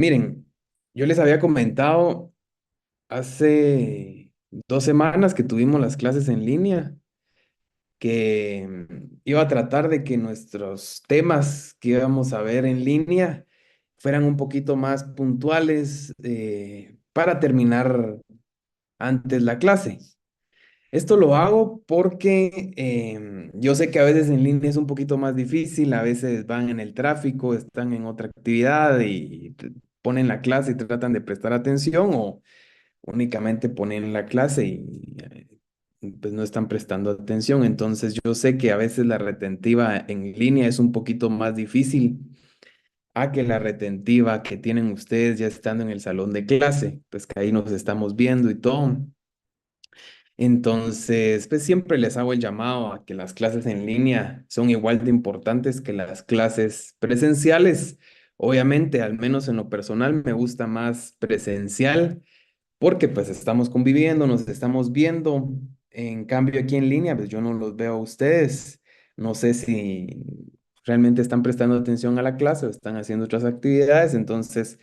Miren, yo les había comentado hace 2 semanas que tuvimos las clases en línea, que iba a tratar de que nuestros temas que íbamos a ver en línea fueran un poquito más puntuales para terminar antes la clase. Esto lo hago porque yo sé que a veces en línea es un poquito más difícil, a veces van en el tráfico, están en otra actividad y ponen la clase y tratan de prestar atención o únicamente ponen la clase y pues no están prestando atención. Entonces yo sé que a veces la retentiva en línea es un poquito más difícil a que la retentiva que tienen ustedes ya estando en el salón de clase, pues que ahí nos estamos viendo y todo. Entonces, pues siempre les hago el llamado a que las clases en línea son igual de importantes que las clases presenciales. Obviamente, al menos en lo personal, me gusta más presencial porque pues estamos conviviendo, nos estamos viendo. En cambio, aquí en línea, pues yo no los veo a ustedes. No sé si realmente están prestando atención a la clase o están haciendo otras actividades. Entonces,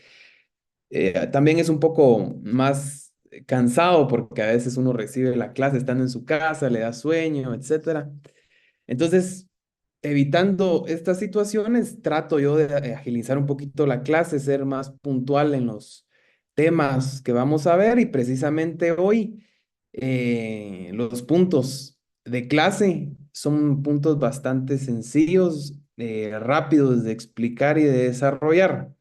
también es un poco más cansado porque a veces uno recibe la clase estando en su casa, le da sueño, etcétera. Entonces, evitando estas situaciones, trato yo de agilizar un poquito la clase, ser más puntual en los temas que vamos a ver y precisamente hoy los puntos de clase son puntos bastante sencillos, rápidos de explicar y de desarrollar.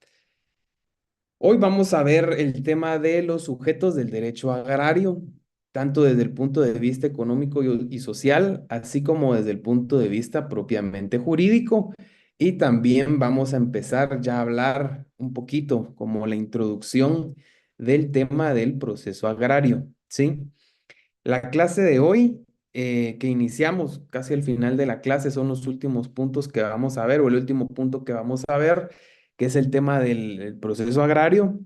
Hoy vamos a ver el tema de los sujetos del derecho agrario, tanto desde el punto de vista económico y social, así como desde el punto de vista propiamente jurídico. Y también vamos a empezar ya a hablar un poquito como la introducción del tema del proceso agrario, ¿sí? La clase de hoy, que iniciamos casi al final de la clase, son los últimos puntos que vamos a ver, o el último punto que vamos a ver, que es el tema del proceso agrario.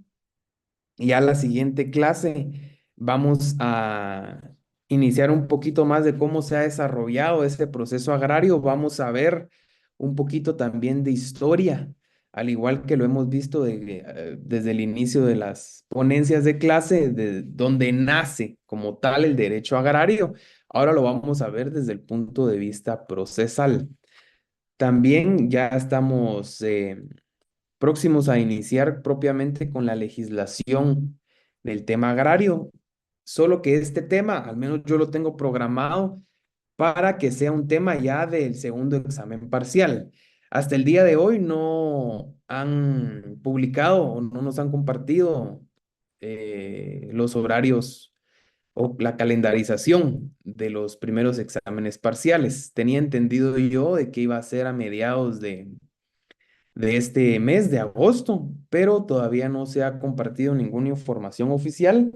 Y ya la siguiente clase vamos a iniciar un poquito más de cómo se ha desarrollado este proceso agrario. Vamos a ver un poquito también de historia, al igual que lo hemos visto desde el inicio de las ponencias de clase, de donde nace como tal el derecho agrario. Ahora lo vamos a ver desde el punto de vista procesal. También ya estamos próximos a iniciar propiamente con la legislación del tema agrario, solo que este tema, al menos yo lo tengo programado para que sea un tema ya del segundo examen parcial. Hasta el día de hoy no han publicado o no nos han compartido los horarios o la calendarización de los primeros exámenes parciales. Tenía entendido yo de que iba a ser a mediados de este mes de agosto, pero todavía no se ha compartido ninguna información oficial.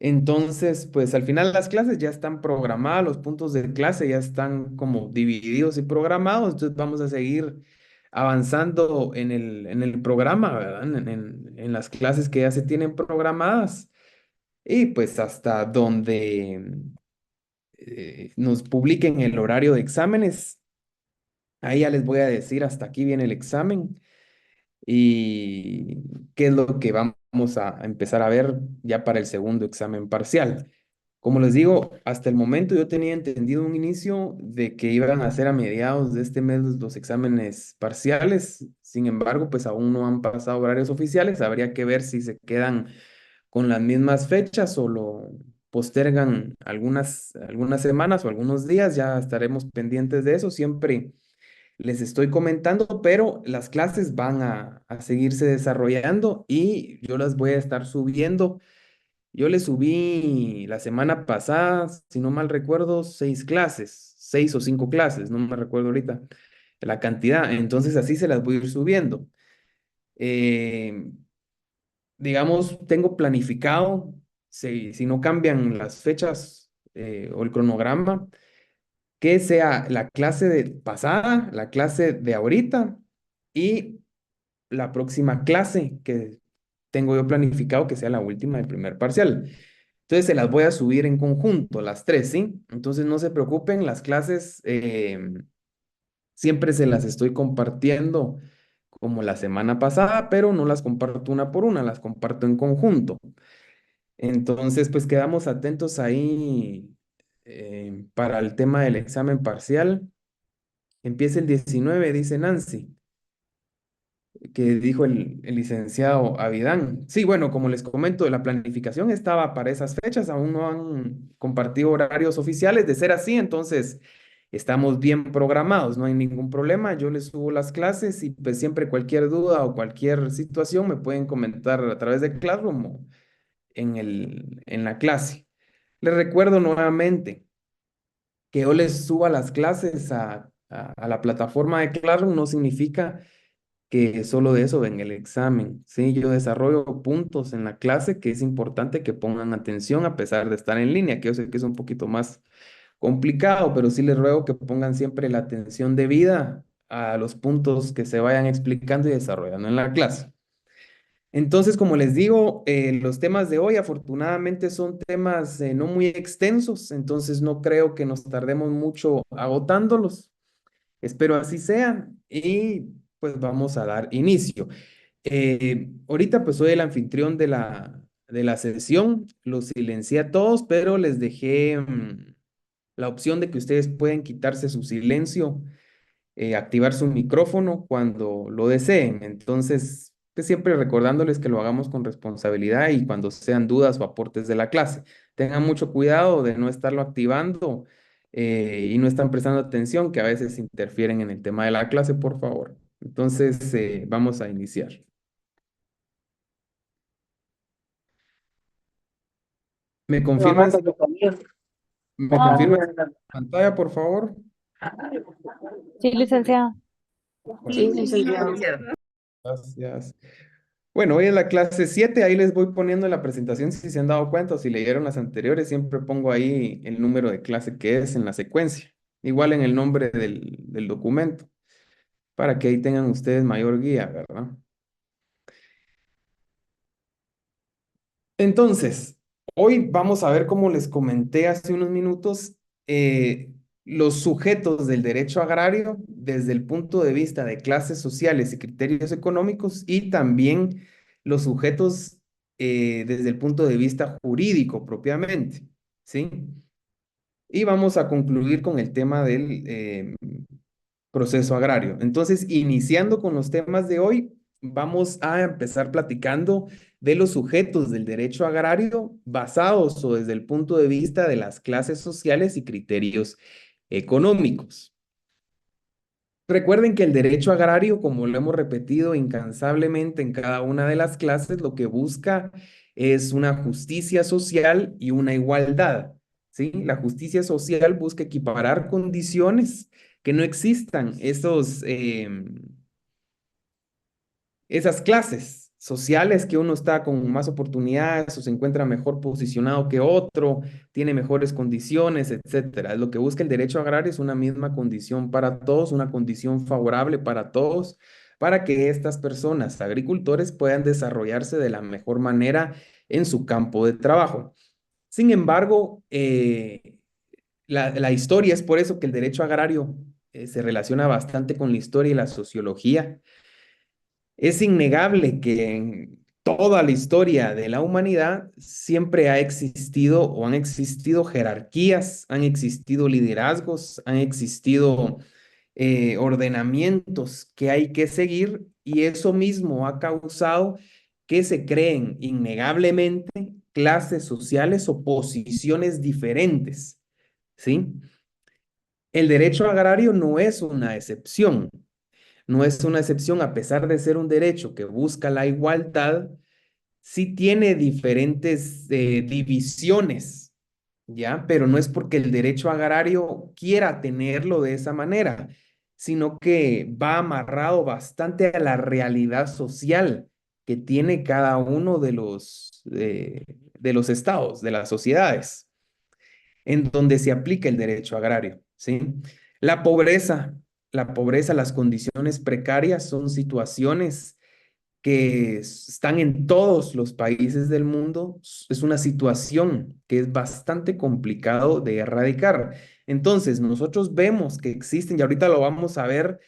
Entonces, pues al final las clases ya están programadas, los puntos de clase ya están como divididos y programados, entonces vamos a seguir avanzando en el programa, ¿verdad? En las clases que ya se tienen programadas y pues hasta donde nos publiquen el horario de exámenes, ahí ya les voy a decir hasta aquí viene el examen y qué es lo que vamos a empezar a ver ya para el segundo examen parcial. Como les digo, hasta el momento yo tenía entendido un inicio de que iban a ser a mediados de este mes los exámenes parciales. Sin embargo, pues aún no han pasado horarios oficiales. Habría que ver si se quedan con las mismas fechas o lo postergan algunas semanas o algunos días. Ya estaremos pendientes de eso. Siempre les estoy comentando, pero las clases van a seguirse desarrollando y yo las voy a estar subiendo. Yo les subí la semana pasada, si no mal recuerdo, 6 clases, 6 o 5 clases, no me recuerdo ahorita la cantidad. Entonces así se las voy a ir subiendo. Eh, digamos, tengo planificado, si no cambian las fechas o el cronograma, que sea la clase de pasada, la clase de ahorita y la próxima clase que tengo yo planificado que sea la última del primer parcial. Entonces se las voy a subir en conjunto, las tres, ¿sí? Entonces no se preocupen, las clases siempre se las estoy compartiendo como la semana pasada, pero no las comparto una por una, las comparto en conjunto. Entonces, pues quedamos atentos ahí para el tema del examen parcial. Empieza el 19, dice Nancy, que dijo el licenciado Avidán. Sí, bueno, como les comento, la planificación estaba para esas fechas, aún no han compartido horarios oficiales. De ser así, entonces estamos bien programados, no hay ningún problema. Yo les subo las clases y pues siempre cualquier duda o cualquier situación me pueden comentar a través de Classroom o en la clase. Les recuerdo nuevamente que yo les suba las clases a la plataforma de Classroom no significa que solo de eso ven el examen, ¿sí? Yo desarrollo puntos en la clase que es importante que pongan atención a pesar de estar en línea, que yo sé que es un poquito más complicado, pero sí les ruego que pongan siempre la atención debida a los puntos que se vayan explicando y desarrollando en la clase. Entonces, como les digo, los temas de hoy afortunadamente son temas no muy extensos, entonces no creo que nos tardemos mucho agotándolos. Espero así sea y pues vamos a dar inicio. Ahorita pues soy el anfitrión de la sesión, los silencié a todos, pero les dejé la opción de que ustedes pueden quitarse su silencio, activar su micrófono cuando lo deseen. Entonces, pues siempre recordándoles que lo hagamos con responsabilidad y cuando sean dudas o aportes de la clase. Tengan mucho cuidado de no estarlo activando y no están prestando atención, que a veces interfieren en el tema de la clase, por favor. Entonces, vamos a iniciar. ¿Me confirman, me confirman pantalla, por favor? Sí, licenciada. Sí, Ok, licenciado. gracias. Bueno, hoy es la clase 7, ahí les voy poniendo en la presentación si se han dado cuenta o si leyeron las anteriores, siempre pongo ahí el número de clase que es en la secuencia, igual en el nombre del documento, para que ahí tengan ustedes mayor guía, ¿verdad? Entonces, hoy vamos a ver, como les comenté hace unos minutos, los sujetos del derecho agrario desde el punto de vista de clases sociales y criterios económicos y también los sujetos desde el punto de vista jurídico propiamente, ¿sí? Y vamos a concluir con el tema del proceso agrario. Entonces, iniciando con los temas de hoy, vamos a empezar platicando de los sujetos del derecho agrario basados o desde el punto de vista de las clases sociales y criterios económicos. Recuerden que el derecho agrario, como lo hemos repetido incansablemente en cada una de las clases, lo que busca es una justicia social y una igualdad, ¿sí? La justicia social busca equiparar condiciones que no existan esas clases sociales que uno está con más oportunidades o se encuentra mejor posicionado que otro, tiene mejores condiciones, etcétera. Lo que busca el derecho agrario es una misma condición para todos, una condición favorable para todos, para que estas personas, agricultores, puedan desarrollarse de la mejor manera en su campo de trabajo. Sin embargo, la historia es por eso que el derecho agrario se relaciona bastante con la historia y la sociología. Es innegable que en toda la historia de la humanidad siempre ha existido o han existido jerarquías, han existido liderazgos, han existido ordenamientos que hay que seguir y eso mismo ha causado que se creen innegablemente clases sociales o posiciones diferentes, ¿sí? El derecho agrario no es una excepción. No es una excepción, a pesar de ser un derecho que busca la igualdad, sí tiene diferentes divisiones, ¿ya? Pero no es porque el derecho agrario quiera tenerlo de esa manera, sino que va amarrado bastante a la realidad social que tiene cada uno de los estados, de las sociedades en donde se aplica el derecho agrario, ¿sí? La pobreza, la pobreza, las condiciones precarias son situaciones que están en todos los países del mundo. Es una situación que es bastante complicado de erradicar. Entonces, nosotros vemos que existen, y ahorita lo vamos a ver,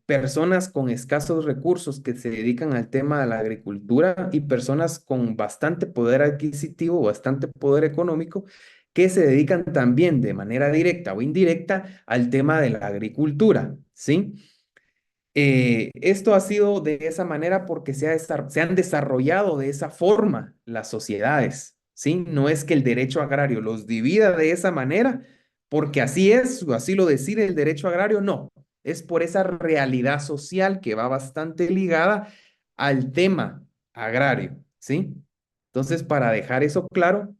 personas con escasos recursos que se dedican al tema de la agricultura y personas con bastante poder adquisitivo, bastante poder económico, que se dedican también de manera directa o indirecta al tema de la agricultura, ¿sí? Esto ha sido de esa manera porque se han desarrollado de esa forma las sociedades, ¿sí? No es que el derecho agrario los divida de esa manera, porque así es, o así lo decide el derecho agrario, no. Es por esa realidad social que va bastante ligada al tema agrario, ¿sí? Entonces, para dejar eso claro,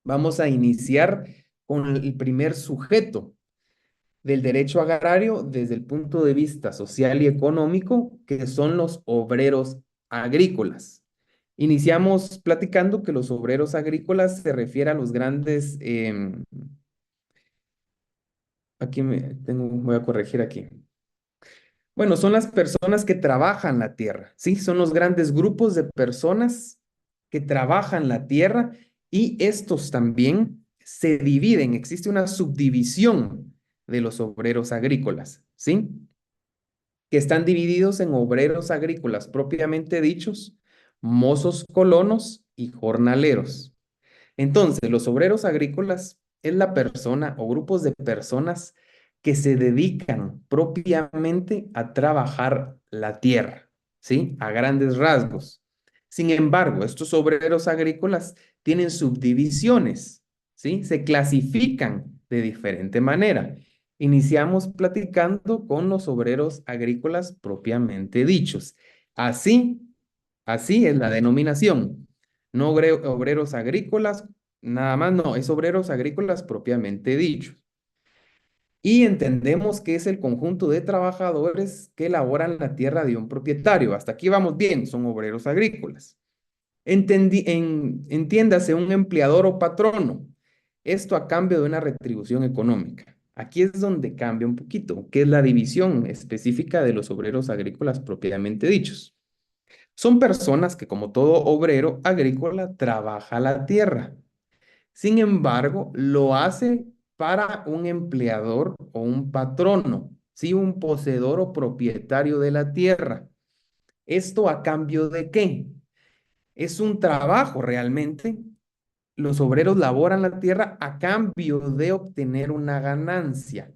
vamos a iniciar con el primer sujeto del derecho agrario desde el punto de vista social y económico, que son los obreros agrícolas. Iniciamos platicando que los obreros agrícolas se refiere a los grandes, voy a corregir aquí. Bueno, son las personas que trabajan la tierra, ¿sí? Son los grandes grupos de personas que trabajan la tierra y estos también se dividen, existe una subdivisión de los obreros agrícolas, ¿sí? Que están divididos en obreros agrícolas propiamente dichos, mozos colonos y jornaleros. Entonces, los obreros agrícolas es la persona o grupos de personas que se dedican propiamente a trabajar la tierra, ¿sí? A grandes rasgos. Sin embargo, estos obreros agrícolas tienen subdivisiones, ¿sí? Se clasifican de diferente manera. Iniciamos platicando con los obreros agrícolas propiamente dichos. Así, así es la denominación. No obreros agrícolas, nada más, no, es obreros agrícolas propiamente dichos. Y entendemos que es el conjunto de trabajadores que elaboran la tierra de un propietario. Hasta aquí vamos bien, son obreros agrícolas. Entiéndase un empleador o patrono. Esto a cambio de una retribución económica. Aquí es donde cambia un poquito, que es la división específica de los obreros agrícolas propiamente dichos. Son personas que, como todo obrero agrícola, trabaja la tierra. Sin embargo, lo hace para un empleador o un patrono, ¿sí? Un poseedor o propietario de la tierra. ¿Esto a cambio de qué? Es un trabajo realmente. Los obreros laboran la tierra a cambio de obtener una ganancia,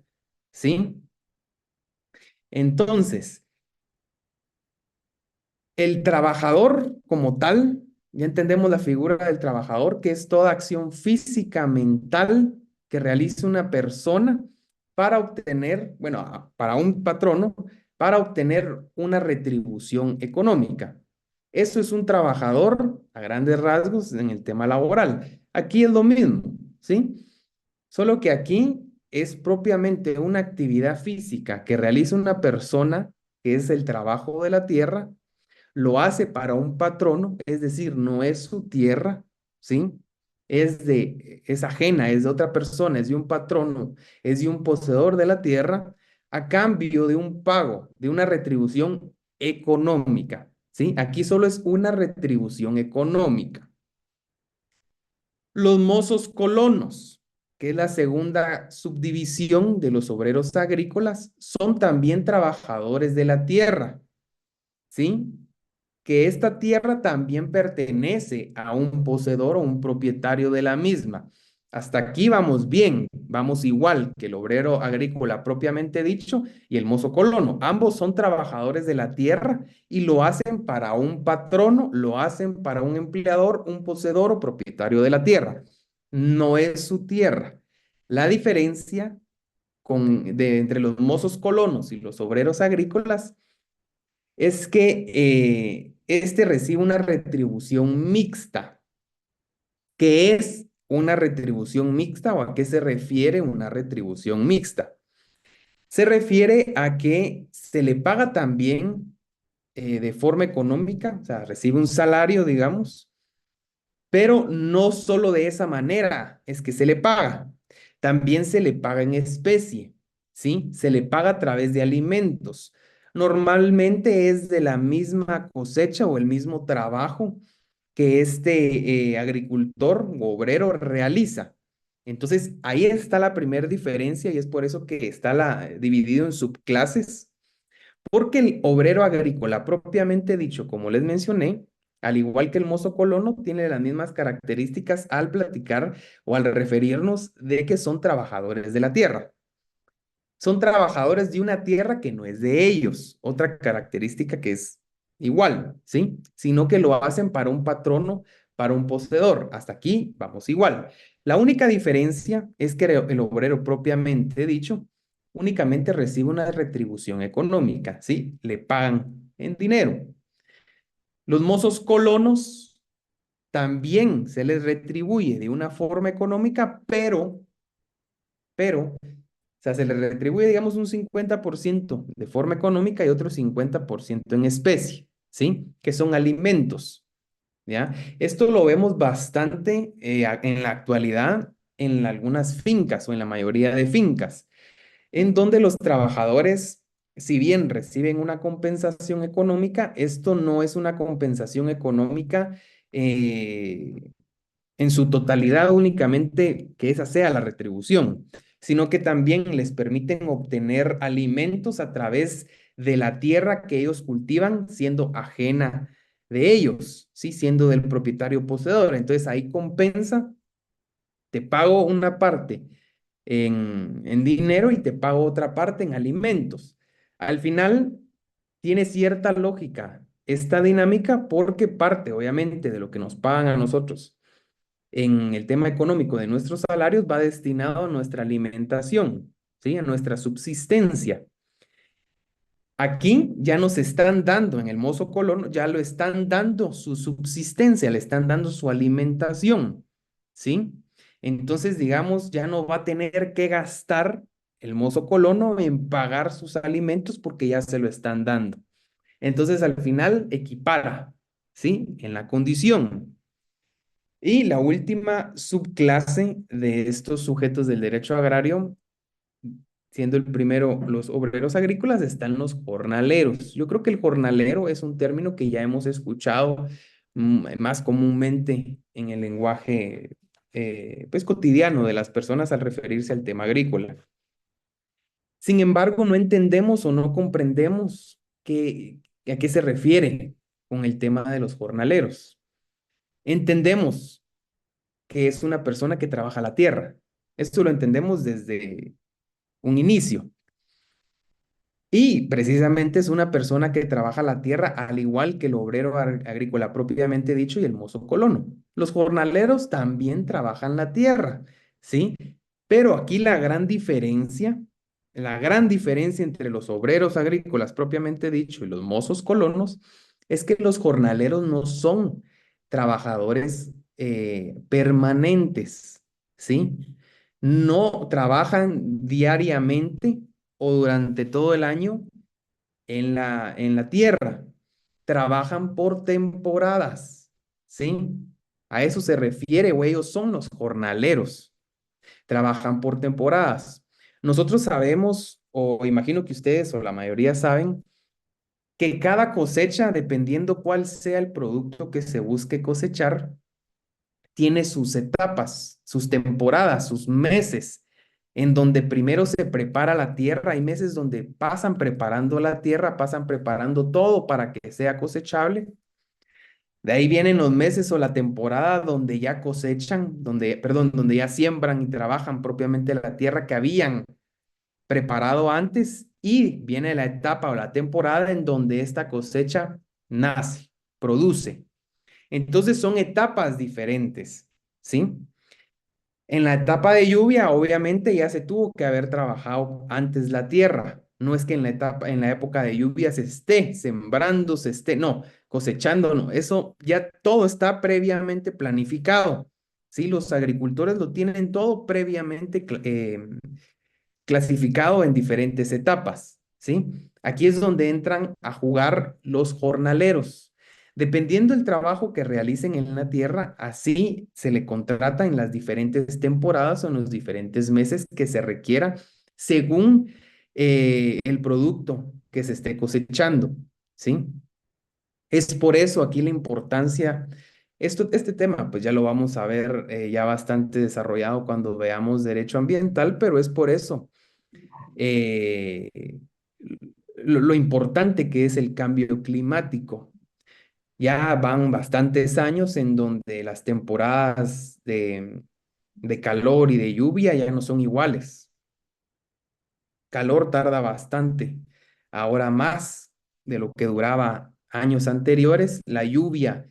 ¿sí? Entonces, el trabajador como tal, ya entendemos la figura del trabajador, que es toda acción física, mental que realiza una persona para obtener, bueno, para un patrono, para obtener una retribución económica. Eso es un trabajador a grandes rasgos en el tema laboral. Aquí es lo mismo, ¿sí? Solo que aquí es propiamente una actividad física que realiza una persona, que es el trabajo de la tierra, lo hace para un patrono, es decir, no es su tierra, ¿sí? Es ajena, es de otra persona, es de un patrono, es de un poseedor de la tierra, a cambio de un pago, de una retribución económica, ¿sí? Aquí solo es una retribución económica. Los mozos colonos, que es la segunda subdivisión de los obreros agrícolas, son también trabajadores de la tierra, ¿sí? Que esta tierra también pertenece a un poseedor o un propietario de la misma. Hasta aquí vamos bien, vamos igual que el obrero agrícola propiamente dicho y el mozo colono. Ambos son trabajadores de la tierra y lo hacen para un patrono, lo hacen para un empleador, un poseedor o propietario de la tierra. No es su tierra. La diferencia entre los mozos colonos y los obreros agrícolas es que este recibe una retribución mixta. ¿Qué es una retribución mixta o a qué se refiere una retribución mixta? Se refiere a que se le paga también de forma económica, o sea, recibe un salario, digamos, pero no solo de esa manera es que se le paga, también se le paga en especie, ¿sí? Se le paga a través de alimentos. Normalmente es de la misma cosecha o el mismo trabajo que este agricultor o obrero realiza. Entonces, ahí está la primera diferencia y es por eso que está dividido en subclases, porque el obrero agrícola propiamente dicho, como les mencioné, al igual que el mozo colono, tiene las mismas características al platicar o al referirnos de que son trabajadores de la tierra. Son trabajadores de una tierra que no es de ellos. Otra característica que es igual, ¿sí? Sino que lo hacen para un patrono, para un poseedor. Hasta aquí vamos igual. La única diferencia es que el obrero propiamente dicho únicamente recibe una retribución económica, ¿sí? Le pagan en dinero. Los mozos colonos también se les retribuye de una forma económica, pero o sea, se le retribuye, digamos, un 50% de forma económica y otro 50% en especie, ¿sí? Que son alimentos, ¿ya? Esto lo vemos bastante en la actualidad en algunas fincas o en la mayoría de fincas, en donde los trabajadores, si bien reciben una compensación económica, esto no es una compensación económica en su totalidad únicamente que esa sea la retribución, sino que también les permiten obtener alimentos a través de la tierra que ellos cultivan siendo ajena de ellos, ¿sí? Siendo del propietario poseedor. Entonces ahí compensa, te pago una parte en dinero y te pago otra parte en alimentos. Al final tiene cierta lógica esta dinámica porque parte obviamente de lo que nos pagan a nosotros en el tema económico de nuestros salarios va destinado a nuestra alimentación, ¿sí? A nuestra subsistencia. Aquí ya nos están dando, en el mozo colono, ya lo están dando su subsistencia, le están dando su alimentación, ¿sí? Entonces, digamos, ya no va a tener que gastar el mozo colono en pagar sus alimentos porque ya se lo están dando. Entonces, al final, equipara, ¿sí? En la condición. Y la última subclase de estos sujetos del derecho agrario, siendo el primero los obreros agrícolas, están los jornaleros. Yo creo que el jornalero es un término que ya hemos escuchado más comúnmente en el lenguaje pues cotidiano de las personas al referirse al tema agrícola. Sin embargo, no entendemos o no comprendemos a qué se refiere con el tema de los jornaleros. Entendemos que es una persona que trabaja la tierra. Esto lo entendemos desde un inicio. Y precisamente es una persona que trabaja la tierra al igual que el obrero agrícola propiamente dicho y el mozo colono. Los jornaleros también trabajan la tierra, ¿sí? Pero aquí la gran diferencia entre los obreros agrícolas propiamente dicho y los mozos colonos es que los jornaleros no son trabajadores permanentes, ¿sí? No trabajan diariamente o durante todo el año en la tierra. Trabajan por temporadas, ¿sí? A eso se refiere, o ellos son los jornaleros. Trabajan por temporadas. Nosotros sabemos, o imagino que ustedes o la mayoría saben, que cada cosecha, dependiendo cuál sea el producto que se busque cosechar, tiene sus etapas, sus temporadas, sus meses, en donde primero se prepara la tierra. Hay meses donde pasan preparando la tierra, pasan preparando todo para que sea cosechable. De ahí vienen los meses o la temporada donde ya cosechan, donde ya siembran y trabajan propiamente la tierra que habían preparado antes. Y viene la etapa o la temporada en donde esta cosecha nace, produce. Entonces son etapas diferentes, ¿sí? En la etapa de lluvia, obviamente ya se tuvo que haber trabajado antes la tierra. No es que en la época de lluvia se esté sembrando, no, cosechando, no. Eso ya todo está previamente planificado. Sí, los agricultores lo tienen todo previamente clasificado en diferentes etapas, ¿sí? Aquí es donde entran a jugar los jornaleros. Dependiendo del trabajo que realicen en la tierra, así se le contrata en las diferentes temporadas o en los diferentes meses que se requiera según el producto que se esté cosechando, ¿sí? Es por eso aquí la importancia Este tema, pues ya lo vamos a ver ya bastante desarrollado cuando veamos derecho ambiental, pero es por eso eh, lo importante que es el cambio climático. Ya van bastantes años en donde las temporadas de calor y de lluvia ya no son iguales. Calor tarda bastante, ahora más de lo que duraba años anteriores. La lluvia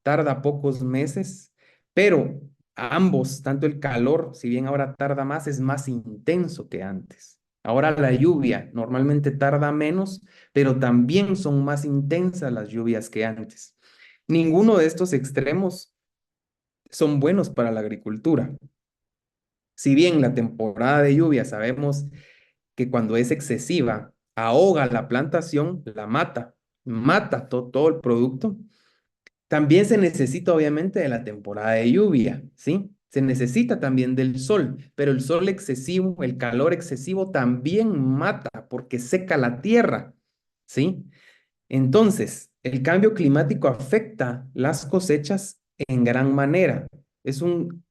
tarda pocos meses, pero a ambos, tanto el calor, si bien ahora tarda más, es más intenso que antes. Ahora la lluvia normalmente tarda menos, pero también son más intensas las lluvias que antes. Ninguno de estos extremos son buenos para la agricultura. Si bien la temporada de lluvia sabemos que cuando es excesiva ahoga la plantación, la mata, mata todo el producto. También se necesita obviamente de la temporada de lluvia, ¿sí? Se necesita también del sol, pero el sol excesivo, el calor excesivo también mata porque seca la tierra, ¿sí? Entonces, el cambio climático afecta las cosechas en gran manera. Es un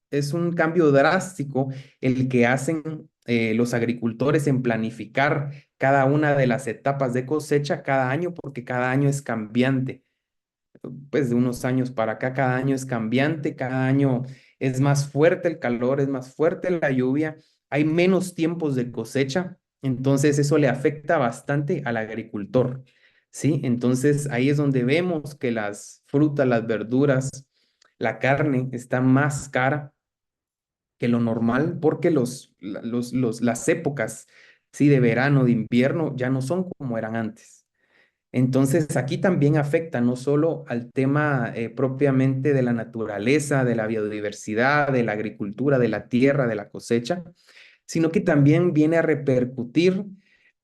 cambio drástico el que hacen los agricultores en planificar cada una de las etapas de cosecha cada año, porque cada año es cambiante. Pues de unos años para acá, cada año es cambiante, cada año es más fuerte el calor, es más fuerte la lluvia, hay menos tiempos de cosecha, entonces eso le afecta bastante al agricultor, ¿sí? Entonces ahí es donde vemos que las frutas, las verduras, la carne está más cara que lo normal porque las épocas, ¿sí? De verano, de invierno, ya no son como eran antes. Entonces, aquí también afecta no solo al tema propiamente de la naturaleza, de la biodiversidad, de la agricultura, de la tierra, de la cosecha, sino que también viene a repercutir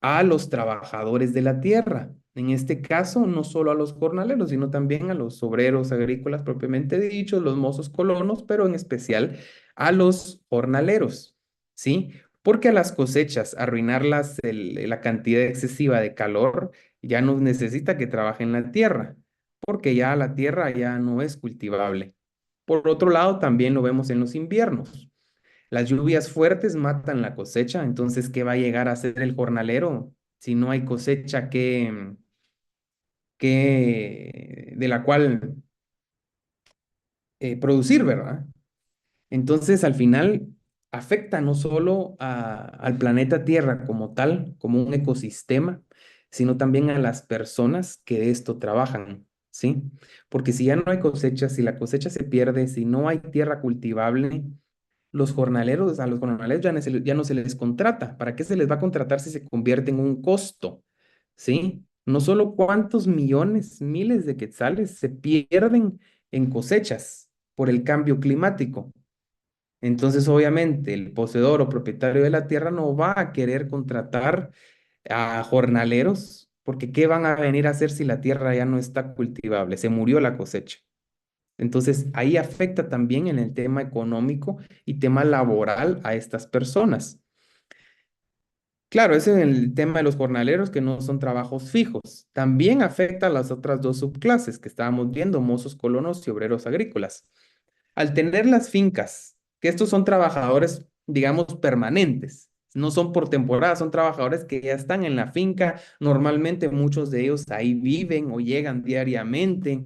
a los trabajadores de la tierra. En este caso, no solo a los jornaleros, sino también a los obreros agrícolas propiamente dichos, los mozos colonos, pero en especial a los jornaleros, ¿sí? Porque a las cosechas, arruinarlas la cantidad excesiva de calor, ya no necesita que trabajen la tierra, porque ya la tierra ya no es cultivable. Por otro lado, también lo vemos en los inviernos. Las lluvias fuertes matan la cosecha, entonces, ¿qué va a llegar a hacer el jornalero si no hay cosecha de la cual producir, ¿verdad? Entonces, al final, afecta no solo al planeta Tierra como tal, como un ecosistema, sino también a las personas que de esto trabajan, ¿sí? Porque si ya no hay cosecha, si la cosecha se pierde, si no hay tierra cultivable, a los jornaleros ya no se les contrata. ¿Para qué se les va a contratar si se convierte en un costo? ¿Sí? No solo cuántos millones, miles de quetzales se pierden en cosechas por el cambio climático. Entonces, obviamente, el poseedor o propietario de la tierra no va a querer contratar a jornaleros, porque ¿qué van a venir a hacer si la tierra ya no está cultivable? Se murió la cosecha. Entonces, ahí afecta también en el tema económico y tema laboral a estas personas. Claro, ese es el tema de los jornaleros que no son trabajos fijos. También afecta a las otras dos subclases que estábamos viendo, mozos colonos y obreros agrícolas. Al tener las fincas, que estos son trabajadores, digamos, permanentes, no son por temporada, son trabajadores que ya están en la finca, normalmente muchos de ellos ahí viven o llegan diariamente,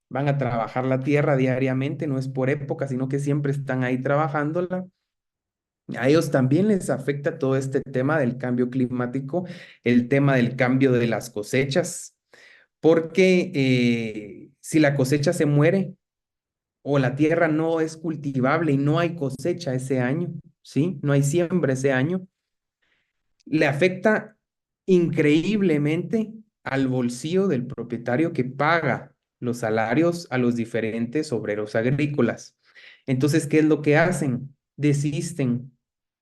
van a trabajar la tierra diariamente, no es por época, sino que siempre están ahí trabajándola. A ellos también les afecta todo este tema del cambio climático, el tema del cambio de las cosechas, porque si la cosecha se muere, o la tierra no es cultivable y no hay cosecha ese año, ¿sí? No hay siembra ese año, le afecta increíblemente al bolsillo del propietario que paga los salarios a los diferentes obreros agrícolas. Entonces, ¿qué es lo que hacen? Desisten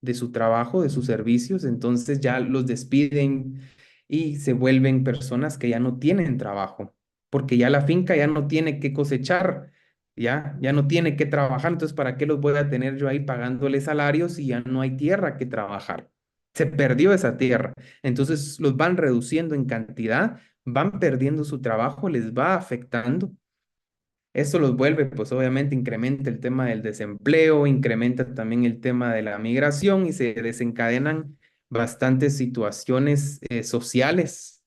de su trabajo, de sus servicios, entonces ya los despiden y se vuelven personas que ya no tienen trabajo, porque ya la finca ya no tiene que cosechar, ya no tiene que trabajar, entonces ¿para qué los voy a tener yo ahí pagándoles salarios si ya no hay tierra que trabajar? Se perdió esa tierra. Entonces los van reduciendo en cantidad, van perdiendo su trabajo, les va afectando. Esto los vuelve, pues obviamente incrementa el tema del desempleo, incrementa también el tema de la migración y se desencadenan bastantes situaciones sociales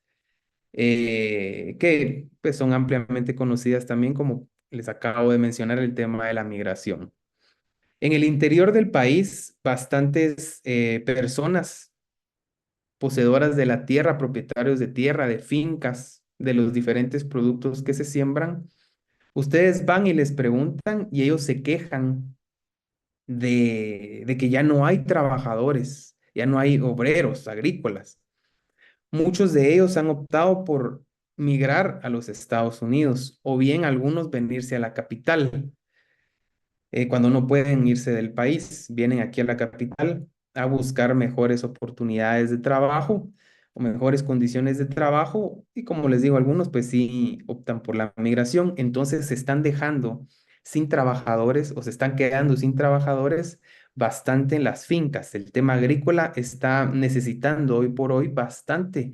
que pues, son ampliamente conocidas también, como les acabo de mencionar, el tema de la migración. En el interior del país, bastantes personas poseedoras de la tierra, propietarios de tierra, de fincas, de los diferentes productos que se siembran, ustedes van y les preguntan y ellos se quejan de que ya no hay trabajadores, ya no hay obreros agrícolas. Muchos de ellos han optado por migrar a los Estados Unidos o bien algunos venirse a la capital cuando no pueden irse del país, vienen aquí a la capital a buscar mejores oportunidades de trabajo o mejores condiciones de trabajo y como les digo, algunos pues sí optan por la migración, entonces se están dejando sin trabajadores o se están quedando sin trabajadores bastante en las fincas. El tema agrícola está necesitando hoy por hoy bastante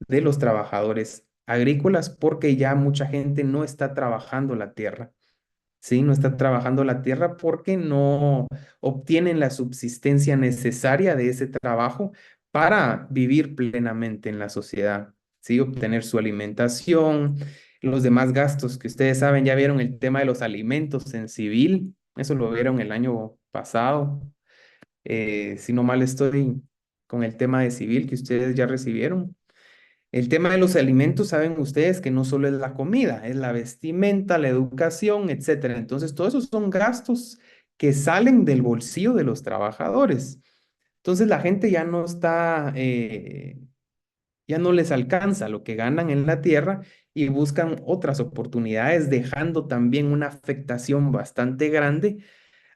de los trabajadores agrícolas porque ya mucha gente no está trabajando la tierra. ¿Sí? No están trabajando la tierra porque no obtienen la subsistencia necesaria de ese trabajo para vivir plenamente en la sociedad, ¿sí? Obtener su alimentación, los demás gastos que ustedes saben, ya vieron el tema de los alimentos en civil, eso lo vieron el año pasado, si no mal estoy con el tema de civil que ustedes ya recibieron. El tema de los alimentos, saben ustedes que no solo es la comida, es la vestimenta, la educación, etcétera. Entonces, todos esos son gastos que salen del bolsillo de los trabajadores. Entonces, la gente ya no está, ya no les alcanza lo que ganan en la tierra y buscan otras oportunidades, dejando también una afectación bastante grande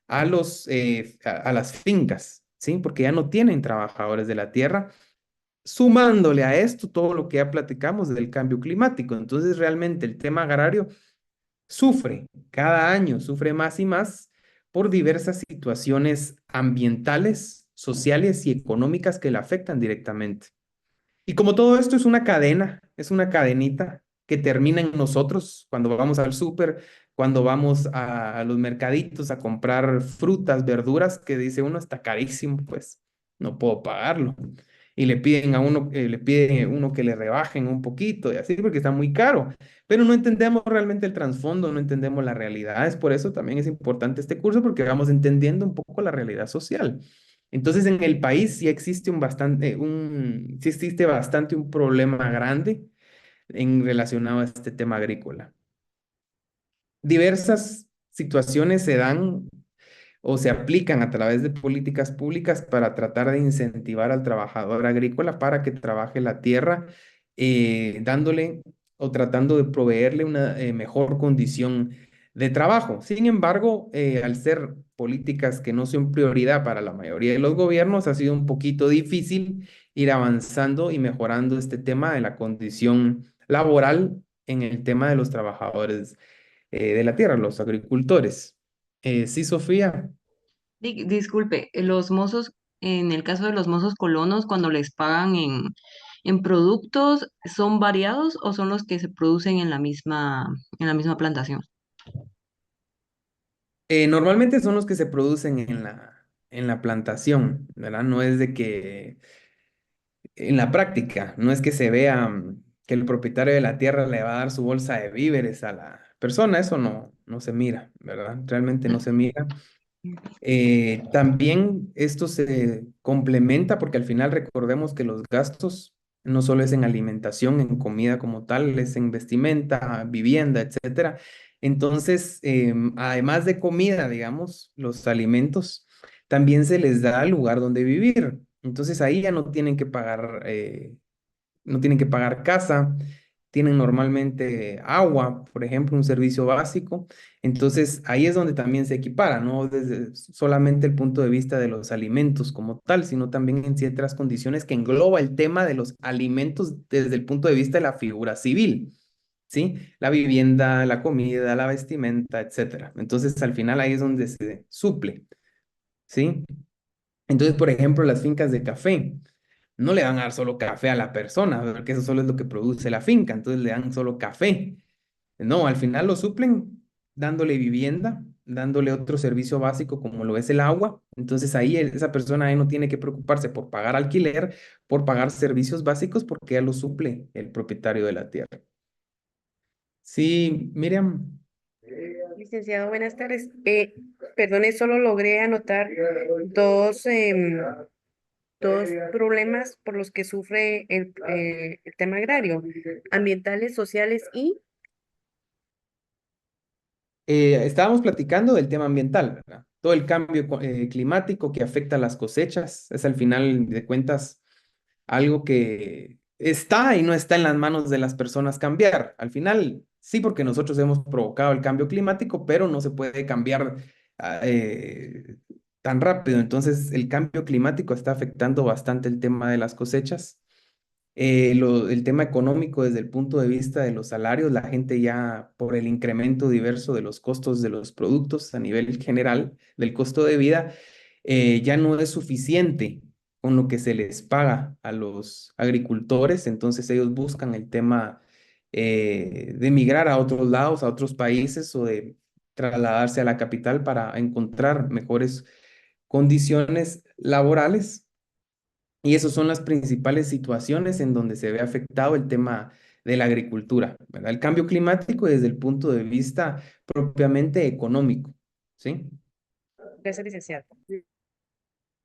a a las fincas, ¿sí? Porque ya no tienen trabajadores de la tierra sumándole a esto todo lo que ya platicamos del cambio climático. Entonces, realmente el tema agrario sufre cada año, sufre más y más por diversas situaciones ambientales, sociales y económicas que le afectan directamente. Y como todo esto es una cadena, es una cadenita que termina en nosotros cuando vamos al súper, cuando vamos a los mercaditos a comprar frutas, verduras, que dice uno está carísimo, pues no puedo pagarlo. Y le piden a uno, le piden a uno que le rebajen un poquito y así porque está muy caro. Pero no entendemos realmente el trasfondo, no entendemos la realidad. Es por eso también es importante este curso porque vamos entendiendo un poco la realidad social. Entonces, en el país sí existe bastante un problema grande en relacionado a este tema agrícola. Diversas situaciones se dan o se aplican a través de políticas públicas para tratar de incentivar al trabajador agrícola para que trabaje la tierra, dándole o tratando de proveerle una mejor condición de trabajo. Sin embargo, al ser políticas que no son prioridad para la mayoría de los gobiernos, ha sido un poquito difícil ir avanzando y mejorando este tema de la condición laboral en el tema de los trabajadores de la tierra, los agricultores. Sí, Sofía. Disculpe, los mozos, en el caso de los mozos colonos, cuando les pagan en productos, ¿son variados o son los que se producen en la misma plantación? Normalmente son los que se producen en en la plantación, ¿verdad? No es de que en la práctica, no es que se vea que el propietario de la tierra le va a dar su bolsa de víveres a la persona, eso no se mira, ¿verdad? Realmente no se mira. También esto se complementa porque al final recordemos que los gastos no solo es en alimentación, en comida como tal, es en vestimenta, vivienda, etcétera. Entonces, además de comida, digamos, los alimentos, también se les da lugar donde vivir. Entonces ahí ya no tienen que pagar no tienen que pagar casa, tienen normalmente agua, por ejemplo, un servicio básico. Entonces, ahí es donde también se equipara, no desde solamente el punto de vista de los alimentos como tal, sino también en ciertas condiciones que engloba el tema de los alimentos desde el punto de vista de la figura civil. ¿Sí? La vivienda, la comida, la vestimenta, etcétera. Entonces, al final ahí es donde se suple, ¿sí? Entonces, por ejemplo, las fincas de café no le van a dar solo café a la persona, porque eso solo es lo que produce la finca, entonces le dan solo café. No, al final lo suplen dándole vivienda, dándole otro servicio básico como lo es el agua. Entonces ahí esa persona ahí no tiene que preocuparse por pagar alquiler, por pagar servicios básicos, porque ya lo suple el propietario de la tierra. Sí, Miriam. Licenciado, buenas tardes. Perdone, solo logré anotar dos, dos problemas por los que sufre el tema agrario, ambientales, sociales y Estábamos platicando del tema ambiental, ¿verdad? Todo el cambio climático que afecta a las cosechas es al final de cuentas algo que está y no está en las manos de las personas cambiar. Al final, sí, porque nosotros hemos provocado el cambio climático, pero no se puede cambiar ah, eh, tan rápido. Entonces, el cambio climático está afectando bastante el tema de las cosechas. El tema económico desde el punto de vista de los salarios, la gente ya por el incremento diverso de los costos de los productos a nivel general del costo de vida, ya no es suficiente con lo que se les paga a los agricultores, entonces ellos buscan el tema de emigrar a otros lados, a otros países o de trasladarse a la capital para encontrar mejores condiciones laborales. Y esas son las principales situaciones en donde se ve afectado el tema de la agricultura, ¿verdad? El cambio climático desde el punto de vista propiamente económico, ¿sí? gracias, licenciado.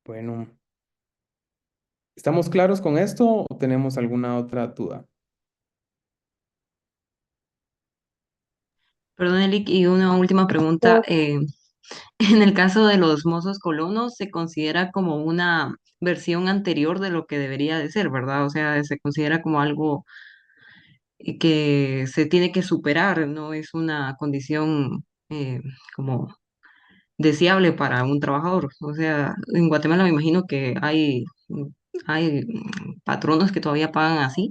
Bueno, ¿estamos claros con esto o tenemos alguna otra duda? Perdón, Eric, y una última pregunta. En el caso de los mozos colonos, se considera como una versión anterior de lo que debería de ser, ¿verdad? O sea, se considera como algo que se tiene que superar, no es una condición como deseable para un trabajador. O sea, en Guatemala me imagino que hay patronos que todavía pagan así,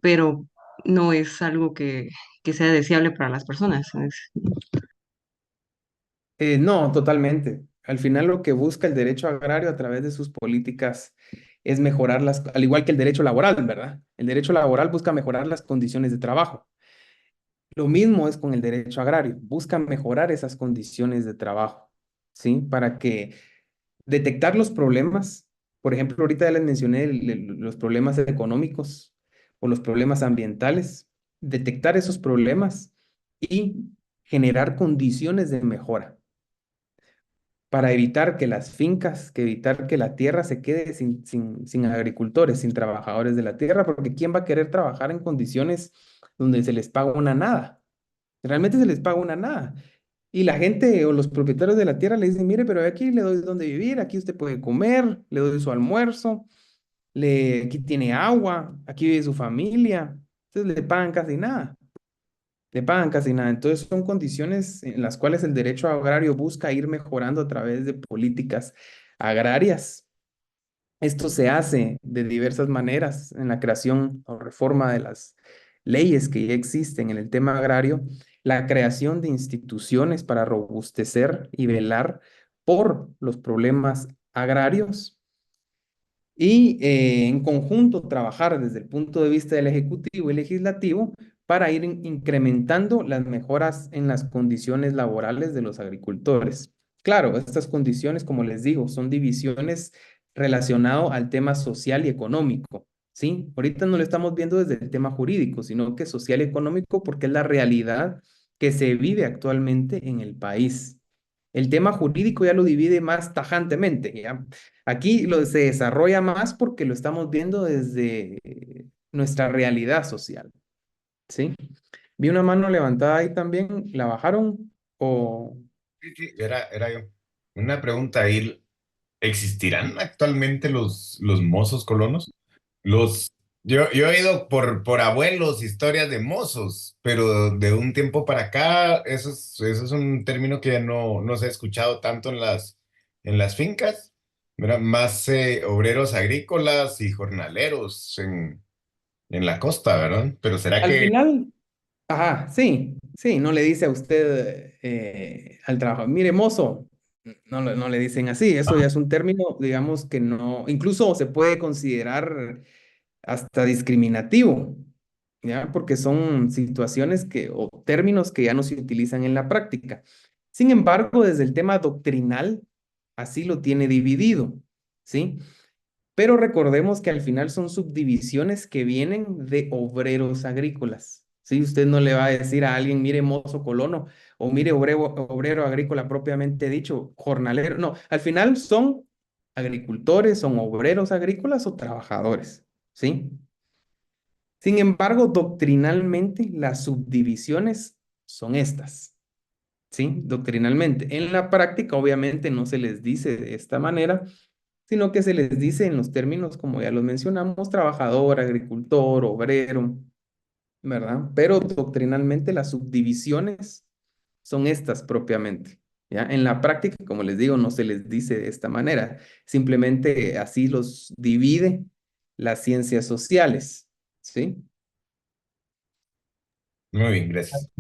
pero no es algo que sea deseable para las personas. No, totalmente. Al final lo que busca el derecho agrario a través de sus políticas es mejorarlas, al igual que el derecho laboral, ¿verdad? El derecho laboral busca mejorar las condiciones de trabajo. Lo mismo es con el derecho agrario, busca mejorar esas condiciones de trabajo, ¿sí? Para que detectar los problemas, por ejemplo, ahorita ya les mencioné los problemas económicos o los problemas ambientales, detectar esos problemas y generar condiciones de mejora para evitar que las fincas, que evitar que la tierra se quede sin agricultores, sin trabajadores de la tierra, porque ¿quién va a querer trabajar en condiciones donde se les paga una nada? Realmente se les paga una nada. Y la gente o los propietarios de la tierra le dicen, mire, pero aquí le doy donde vivir, aquí usted puede comer, le doy su almuerzo, aquí tiene agua, aquí vive su familia. Entonces le pagan casi nada, le pagan casi nada. Entonces son condiciones en las cuales el derecho agrario busca ir mejorando a través de políticas agrarias. Esto se hace de diversas maneras en la creación o reforma de las leyes que ya existen en el tema agrario, la creación de instituciones para robustecer y velar por los problemas agrarios y en conjunto trabajar desde el punto de vista del Ejecutivo y Legislativo para ir incrementando las mejoras en las condiciones laborales de los agricultores. Claro, estas condiciones, como les digo, son divisiones relacionadas al tema social y económico, ¿sí? Ahorita no lo estamos viendo desde el tema jurídico, sino que social y económico porque es la realidad que se vive actualmente en el país. El tema jurídico ya lo divide más tajantemente, ¿ya? Aquí se desarrolla más porque lo estamos viendo desde nuestra realidad social, ¿sí? Vi una mano levantada ahí también, ¿la bajaron o...? Sí, sí, era yo. Una pregunta ahí. ¿Existirán actualmente los mozos colonos? Los, yo he oído por abuelos historias de mozos, pero de un tiempo para acá, eso es un término que ya no se ha escuchado tanto en las fincas, ¿verdad? Más obreros agrícolas y jornaleros en la costa, ¿verdad? Pero ¿será Al que final, ajá, sí, sí, no le dice a usted al trabajador, mire, mozo, no le dicen así, eso ya es un término, digamos que no, incluso se puede considerar hasta discriminativo. ¿ya? Porque son situaciones o términos que ya no se utilizan en la práctica. Sin embargo, desde el tema doctrinal, así lo tiene dividido, ¿sí? Pero recordemos que al final son subdivisiones que vienen de obreros agrícolas. ¿Sí? Usted no le va a decir a alguien, mire, mozo colono, o mire, obrero agrícola propiamente dicho, jornalero. No, al final son agricultores, son obreros agrícolas o trabajadores. ¿Sí? Sin embargo, doctrinalmente, las subdivisiones son estas. ¿Sí? Doctrinalmente. En la práctica, obviamente, no se les dice de esta manera, sino que se les dice en los términos, como ya los mencionamos, trabajador, agricultor, obrero, ¿verdad? Pero doctrinalmente las subdivisiones son estas propiamente, ¿ya? En la práctica, como les digo, no se les dice de esta manera, simplemente así los divide las ciencias sociales, ¿sí? Muy bien, gracias.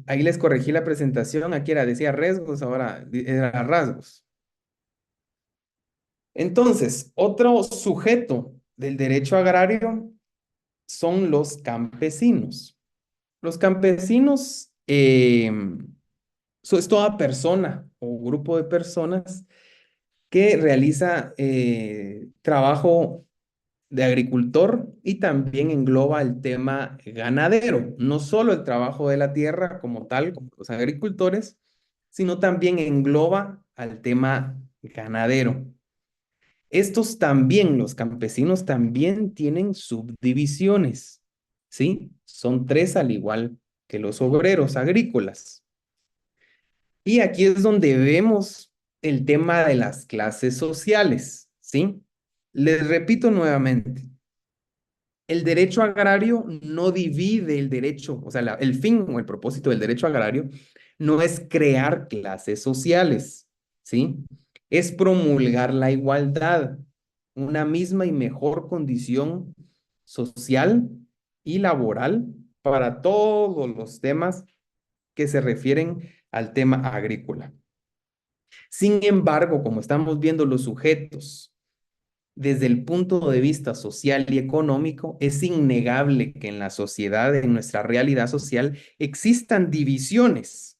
Ahí les corregí la presentación, aquí decía riesgos, ahora era rasgos. Entonces, otro sujeto del derecho agrario son los campesinos. Los campesinos es toda persona o grupo de personas que realiza trabajo de agricultor y también engloba el tema ganadero, no solo el trabajo de la tierra como tal, como los agricultores, sino también engloba al tema ganadero. Estos también, los campesinos también tienen subdivisiones, ¿sí? Son tres al igual que los obreros agrícolas. Y aquí es donde vemos el tema de las clases sociales, ¿sí? Les repito nuevamente, el derecho agrario no divide el derecho, o sea, el fin o el propósito del derecho agrario no es crear clases sociales, ¿sí? Es promulgar la igualdad, una misma y mejor condición social y laboral para todos los temas que se refieren al tema agrícola. Sin embargo, como estamos viendo los sujetos desde el punto de vista social y económico, es innegable que en la sociedad, en nuestra realidad social, existan divisiones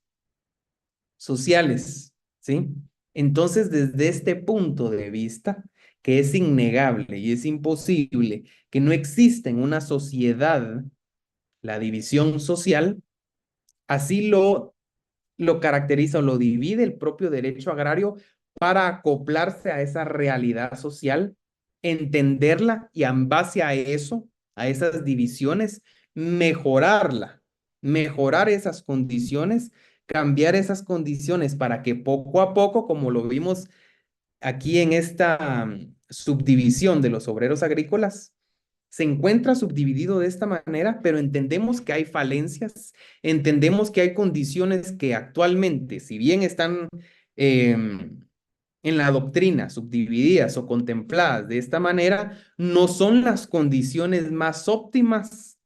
sociales, ¿sí? Entonces, desde este punto de vista, que es innegable y es imposible que no exista en una sociedad la división social, así lo caracteriza o lo divide el propio derecho agrario para acoplarse a esa realidad social, entenderla y en base a eso, a esas divisiones, mejorarla, mejorar esas condiciones, cambiar esas condiciones para que poco a poco, como lo vimos aquí en esta subdivisión de los obreros agrícolas, se encuentra subdividido de esta manera, pero entendemos que hay falencias, entendemos que hay condiciones que actualmente, si bien están en la doctrina subdivididas o contempladas de esta manera, no son las condiciones más óptimas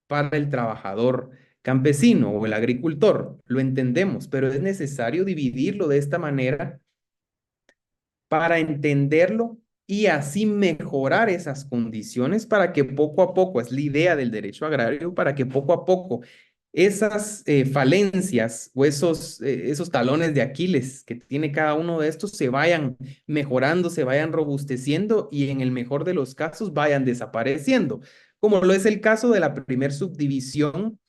para el trabajador campesino o el agricultor. Lo entendemos, pero es necesario dividirlo de esta manera para entenderlo y así mejorar esas condiciones para que poco a poco, es la idea del derecho agrario, para que poco a poco esas falencias o esos talones de Aquiles que tiene cada uno de estos se vayan mejorando, se vayan robusteciendo y en el mejor de los casos vayan desapareciendo, como lo es el caso de la primer subdivisión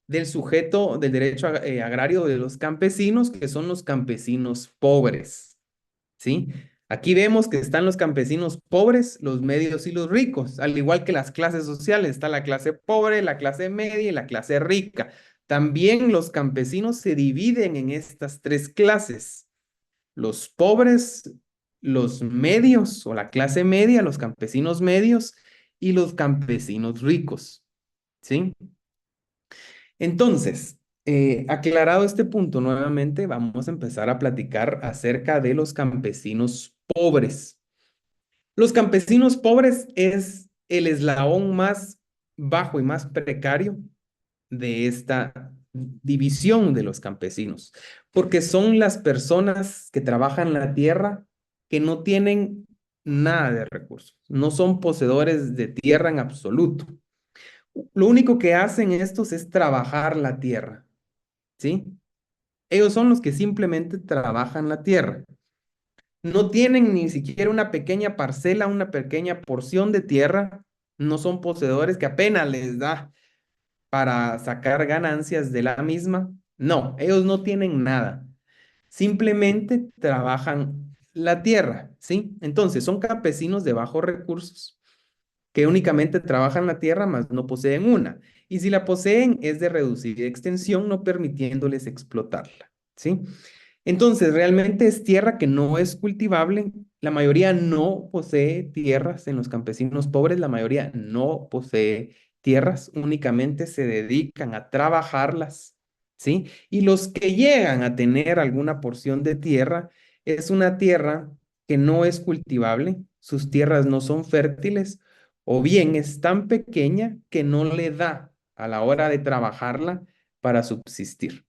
del sujeto del derecho agrario de los campesinos, que son los campesinos pobres. ¿Sí? Aquí vemos que están los campesinos pobres, los medios y los ricos, al igual que las clases sociales. Está la clase pobre, la clase media y la clase rica. También los campesinos se dividen en estas tres clases. Los pobres, los medios o la clase media, los campesinos medios y los campesinos ricos. ¿Sí? Entonces, aclarado este punto nuevamente, vamos a empezar a platicar acerca de los campesinos pobres. Los campesinos pobres es el eslabón más bajo y más precario de esta división de los campesinos, porque son las personas que trabajan la tierra que no tienen nada de recursos, no son poseedores de tierra en absoluto. Lo único que hacen estos es trabajar la tierra, ¿sí? Ellos son los que simplemente trabajan la tierra. No tienen ni siquiera una pequeña parcela, una pequeña porción de tierra. No son poseedores que apenas les da para sacar ganancias de la misma. No, ellos no tienen nada. Simplemente trabajan la tierra, ¿sí? Entonces, son campesinos de bajos recursos que únicamente trabajan la tierra, mas no poseen una. Y si la poseen, es de reducida extensión, no permitiéndoles explotarla, ¿sí? Entonces, realmente es tierra que no es cultivable. La mayoría no posee tierras en los campesinos pobres, la mayoría no posee tierras, únicamente se dedican a trabajarlas, ¿sí? Y los que llegan a tener alguna porción de tierra, es una tierra que no es cultivable, sus tierras no son fértiles, o bien es tan pequeña que no le da a la hora de trabajarla para subsistir.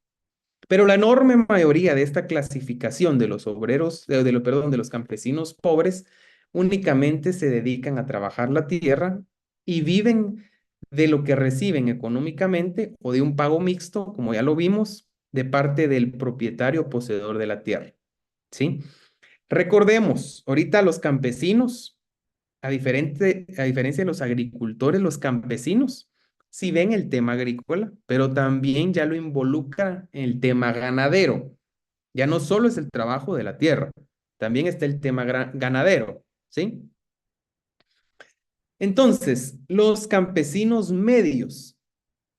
Pero la enorme mayoría de esta clasificación de los obreros, perdón, de los campesinos pobres, únicamente se dedican a trabajar la tierra y viven de lo que reciben económicamente o de un pago mixto, como ya lo vimos, de parte del propietario poseedor de la tierra. ¿Sí? Recordemos, ahorita los campesinos, a diferencia de los agricultores, los campesinos sí ven el tema agrícola, pero también ya lo involucra en el tema ganadero. Ya no solo es el trabajo de la tierra, también está el tema ganadero, ¿sí? Entonces, los campesinos medios,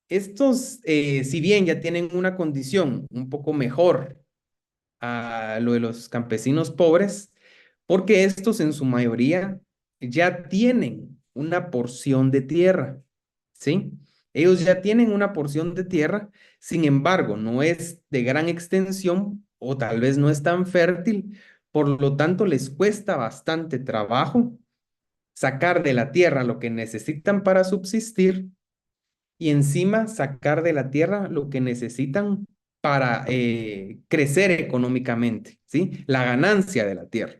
estos, si bien ya tienen una condición un poco mejor a lo de los campesinos pobres, porque estos en su mayoría ya tienen una porción de tierra, ¿sí? Ellos ya tienen una porción de tierra, sin embargo, no es de gran extensión o tal vez no es tan fértil, por lo tanto les cuesta bastante trabajo sacar de la tierra lo que necesitan para subsistir y encima sacar de la tierra lo que necesitan para crecer económicamente, ¿sí? La ganancia de la tierra.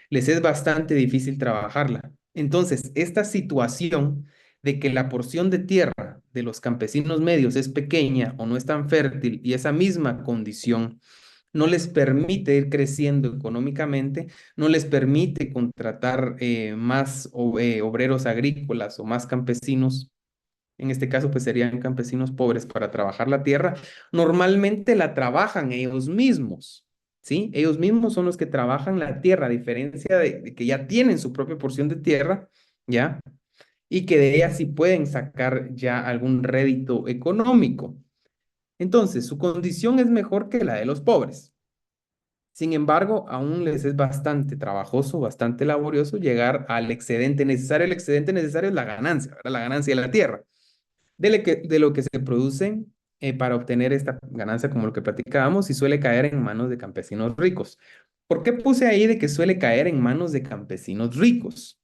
Les es bastante difícil trabajarla. Entonces, esta situación de que la porción de tierra de los campesinos medios es pequeña o no es tan fértil y esa misma condición no les permite ir creciendo económicamente, no les permite contratar más obreros agrícolas o más campesinos, en este caso pues serían campesinos pobres para trabajar la tierra, normalmente la trabajan ellos mismos, ¿sí? Ellos mismos son los que trabajan la tierra, a diferencia de que ya tienen su propia porción de tierra, ¿ya? Y que de ella sí pueden sacar ya algún rédito económico. Entonces, su condición es mejor que la de los pobres. Sin embargo, aún les es bastante trabajoso, bastante laborioso llegar al excedente necesario. El excedente necesario es la ganancia, ¿verdad? La ganancia de la tierra de lo que se produce para obtener esta ganancia, como lo que platicábamos, y suele caer en manos de campesinos ricos. ¿Por qué puse ahí de que suele caer en manos de campesinos ricos?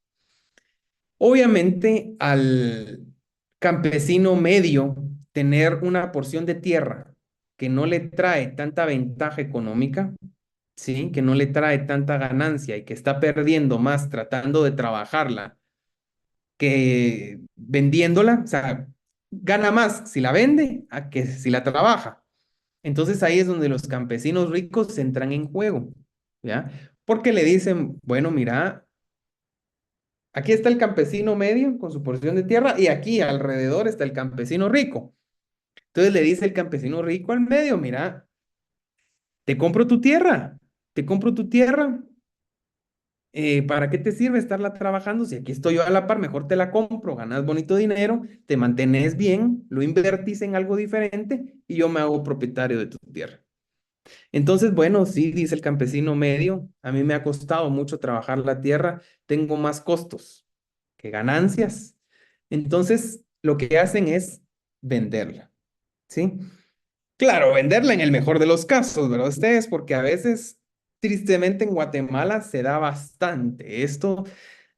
Obviamente, al campesino medio tener una porción de tierra que no le trae tanta ventaja económica, ¿sí? Que no le trae tanta ganancia y que está perdiendo más tratando de trabajarla que vendiéndola, o sea, gana más si la vende a que si la trabaja. Entonces ahí es donde los campesinos ricos entran en juego, ¿ya? Porque le dicen, bueno, mira, aquí está el campesino medio con su porción de tierra y aquí alrededor está el campesino rico. Entonces le dice el campesino rico al medio, mira, te compro tu tierra, te compro tu tierra. ¿Para qué te sirve estarla trabajando? Si aquí estoy yo a la par, mejor te la compro, ganas bonito dinero, te mantienes bien, lo invertís en algo diferente y yo me hago propietario de tu tierra. Entonces, bueno, sí, dice el campesino medio, a mí me ha costado mucho trabajar la tierra, tengo más costos que ganancias. Entonces, lo que hacen es venderla, ¿sí? Claro, venderla en el mejor de los casos, ¿verdad? Ustedes, porque a veces, tristemente, en Guatemala se da bastante esto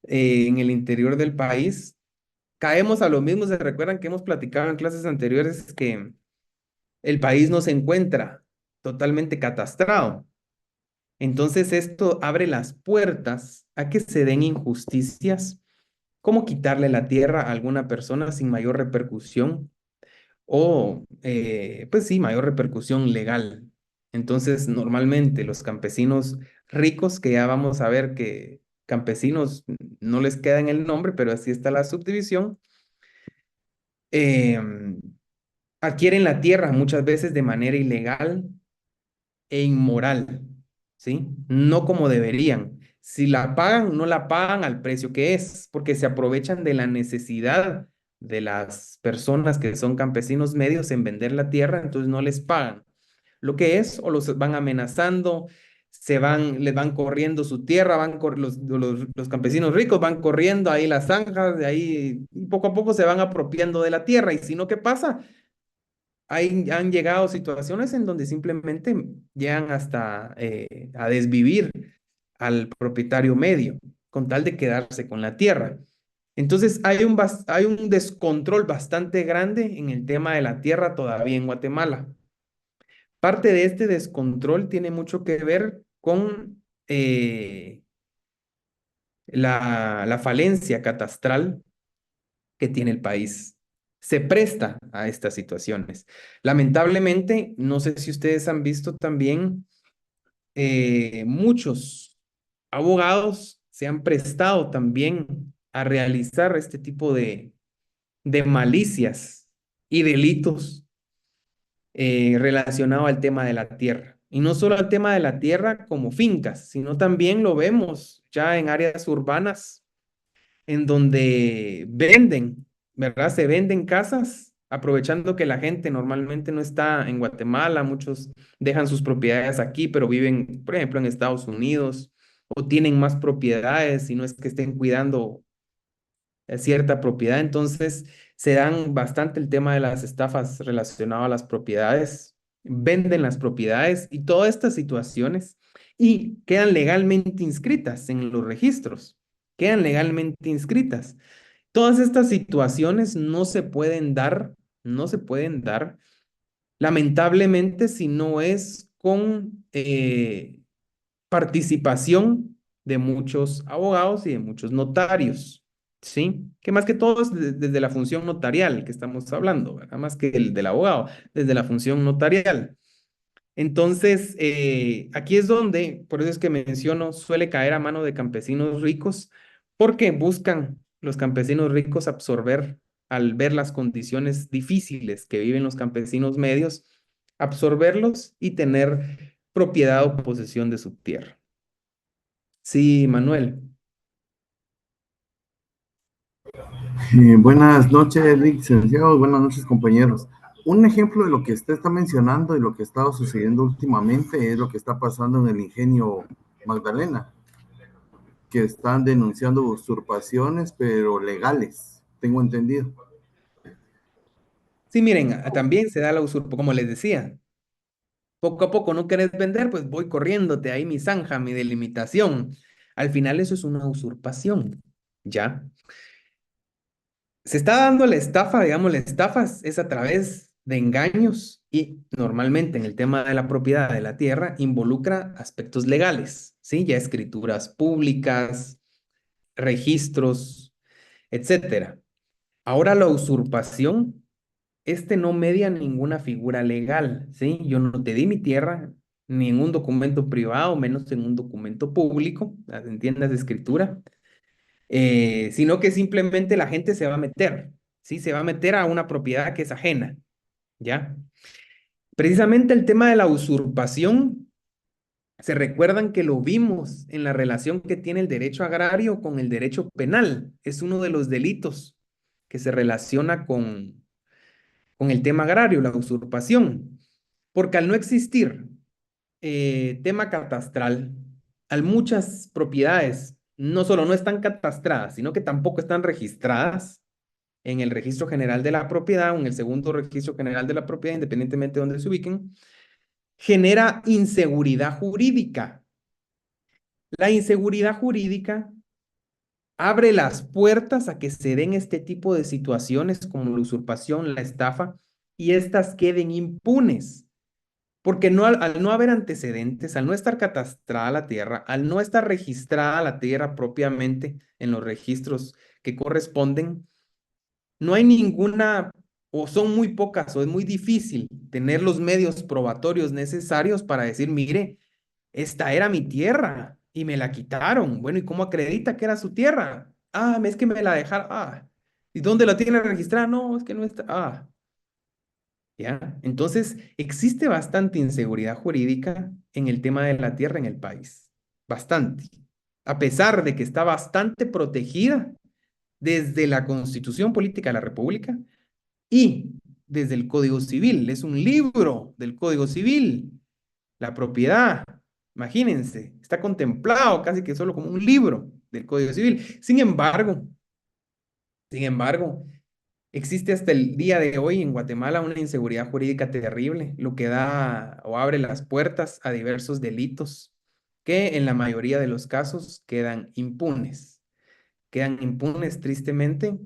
en el interior del país. Caemos a lo mismo, se recuerdan que hemos platicado en clases anteriores que el país no se encuentra totalmente catastrado. Entonces, esto abre las puertas a que se den injusticias cómo quitarle la tierra a alguna persona sin mayor repercusión o, pues sí, mayor repercusión legal. Entonces, normalmente los campesinos ricos, que ya vamos a ver que campesinos no les queda en el nombre, pero así está la subdivisión, em, adquieren la tierra muchas veces de manera ilegal e inmoral, ¿sí? No como deberían. Si la pagan, no la pagan al precio que es, porque se aprovechan de la necesidad de las personas que son campesinos medios en vender la tierra, entonces no les pagan lo que es o los van amenazando, les van corriendo su tierra, los campesinos ricos van corriendo ahí las zanjas, de ahí y poco a poco se van apropiando de la tierra. Y si no, ¿qué pasa? Han llegado situaciones en donde simplemente llegan hasta a desvivir al propietario medio con tal de quedarse con la tierra. Entonces hay un descontrol bastante grande en el tema de la tierra todavía en Guatemala. Parte de este descontrol tiene mucho que ver con la falencia catastral que tiene el país. Se presta a estas situaciones. Lamentablemente, no sé si ustedes han visto también, muchos abogados se han prestado también a realizar este tipo de malicias y delitos relacionado al tema de la tierra. Y no solo al tema de la tierra como fincas, sino también lo vemos ya en áreas urbanas en donde venden, ¿verdad? Se venden casas aprovechando que la gente normalmente no está en Guatemala, muchos dejan sus propiedades aquí, pero viven, por ejemplo, en Estados Unidos o tienen más propiedades y no es que estén cuidando cierta propiedad. Entonces, se dan bastante el tema de las estafas relacionado a las propiedades, venden las propiedades y todas estas situaciones y quedan legalmente inscritas en los registros, quedan legalmente inscritas. Todas estas situaciones no se pueden dar, no se pueden dar, lamentablemente, si no es con participación de muchos abogados y de muchos notarios, ¿sí? Que más que todo es desde la función notarial que estamos hablando, ¿verdad? Más que el del abogado, desde la función notarial. Entonces, aquí es donde, por eso es que menciono, suele caer a mano de campesinos ricos, porque buscan los campesinos ricos absorber, al ver las condiciones difíciles que viven los campesinos medios, absorberlos y tener propiedad o posesión de su tierra. Sí, Manuel. Buenas noches, licenciados. Buenas noches, compañeros. Un ejemplo de lo que usted está mencionando y lo que ha estado sucediendo últimamente es lo que está pasando en el ingenio Magdalena, que están denunciando usurpaciones, pero legales, tengo entendido. Sí, miren, también se da la usurpación, como les decía. Poco a poco no querés vender, pues voy corriéndote ahí mi zanja, mi delimitación. Al final eso es una usurpación, ¿ya? Se está dando la estafa, digamos, la estafa es a través de engaños y normalmente en el tema de la propiedad de la tierra involucra aspectos legales, ¿sí? Ya escrituras públicas, registros, etcétera. Ahora la usurpación, no media ninguna figura legal, ¿sí? Yo no te di mi tierra ni en un documento privado, menos en un documento público, en tiendas de escritura, sino que simplemente la gente se va a meter, ¿sí? Se va a meter a una propiedad que es ajena, ¿ya? Precisamente el tema de la usurpación, se recuerdan que lo vimos en la relación que tiene el derecho agrario con el derecho penal. Es uno de los delitos que se relaciona con el tema agrario, la usurpación. Porque al no existir tema catastral, al muchas propiedades no solo no están catastradas, sino que tampoco están registradas en el registro general de la propiedad o en el segundo registro general de la propiedad, independientemente de donde se ubiquen, genera inseguridad jurídica. La inseguridad jurídica abre las puertas a que se den este tipo de situaciones como la usurpación, la estafa, y estas queden impunes. Porque no, al no haber antecedentes, al no estar catastrada la tierra, al no estar registrada la tierra propiamente en los registros que corresponden, no hay ninguna, o son muy pocas, o es muy difícil tener los medios probatorios necesarios para decir, mire, esta era mi tierra y me la quitaron. Bueno, ¿y cómo acredita que era su tierra? Ah, es que me la dejaron. Ah, ¿y dónde la tiene registrada? No, es que no está. Ah, ¿ya? Entonces, existe bastante inseguridad jurídica en el tema de la tierra en el país. Bastante. A pesar de que está bastante protegida desde la Constitución Política de la República y desde el Código Civil. Es un libro del Código Civil. La propiedad, imagínense, está contemplado casi que solo como un libro del Código Civil. Sin embargo, existe hasta el día de hoy en Guatemala una inseguridad jurídica terrible, lo que da o abre las puertas a diversos delitos que en la mayoría de los casos quedan impunes tristemente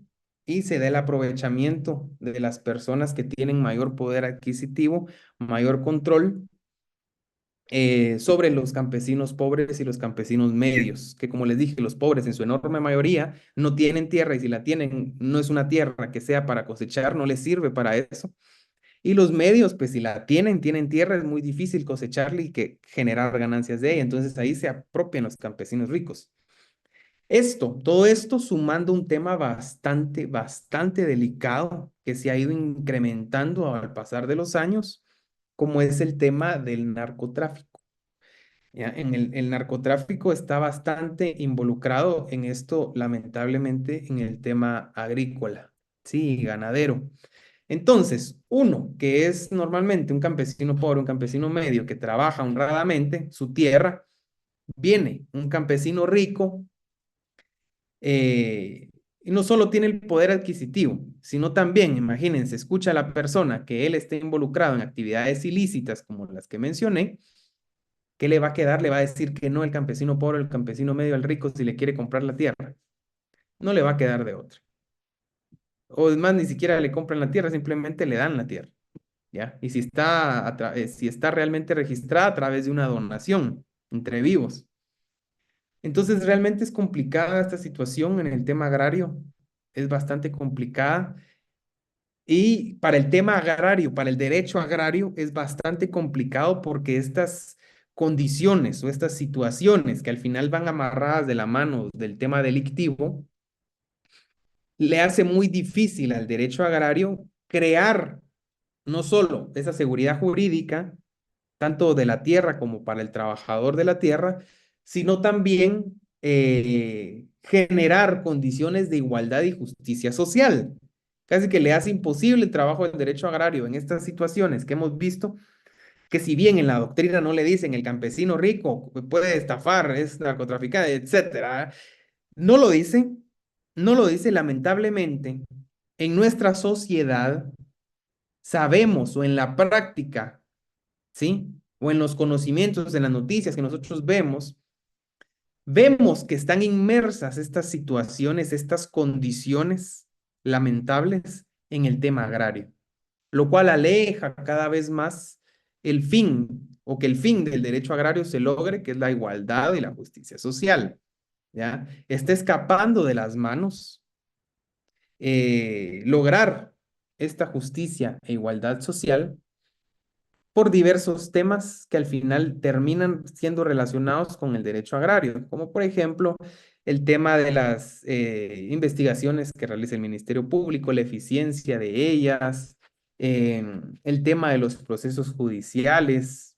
y se da el aprovechamiento de las personas que tienen mayor poder adquisitivo, mayor control sobre los campesinos pobres y los campesinos medios, que como les dije, los pobres en su enorme mayoría no tienen tierra y si la tienen no es una tierra que sea para cosechar, no les sirve para eso. Y los medios, pues si la tienen tierra, es muy difícil cosecharla y que generar ganancias de ella. Entonces ahí se apropian los campesinos ricos. Todo esto sumando un tema bastante, bastante delicado que se ha ido incrementando al pasar de los años, como es el tema del narcotráfico. ¿Ya? El narcotráfico está bastante involucrado en esto, lamentablemente, en el tema agrícola, sí, ganadero. Entonces, uno que es normalmente un campesino pobre, un campesino medio que trabaja honradamente su tierra, viene un campesino rico y no solo tiene el poder adquisitivo, sino también, imagínense, escucha a la persona que él esté involucrado en actividades ilícitas como las que mencioné. ¿Qué le va a quedar? Le va a decir que no el campesino pobre, el campesino medio, al rico si le quiere comprar la tierra. No le va a quedar de otra. O es más, ni siquiera le compran la tierra, simplemente le dan la tierra. ¿Ya? Y si está realmente registrada a través de una donación entre vivos. Entonces, realmente es complicada esta situación en el tema agrario. Es bastante complicada. Y para el tema agrario, para el derecho agrario, es bastante complicado porque estas condiciones o estas situaciones que al final van amarradas de la mano del tema delictivo, le hace muy difícil al derecho agrario crear no solo esa seguridad jurídica, tanto de la tierra como para el trabajador de la tierra, sino también generar condiciones de igualdad y justicia social. Casi que le hace imposible el trabajo del derecho agrario en estas situaciones que hemos visto, que si bien en la doctrina no le dicen el campesino rico puede estafar, es narcotraficante, etcétera, no lo dice, no lo dice lamentablemente. En nuestra sociedad sabemos o en la práctica, ¿sí? O en los conocimientos, en las noticias que nosotros vemos que están inmersas estas situaciones, estas condiciones lamentables en el tema agrario, lo cual aleja cada vez más el fin o que el fin del derecho agrario se logre, que es la igualdad y la justicia social, ¿ya? Está escapando de las manos lograr esta justicia e igualdad social por diversos temas que al final terminan siendo relacionados con el derecho agrario, como por ejemplo el tema de las investigaciones que realiza el Ministerio Público, la eficiencia de ellas, el tema de los procesos judiciales,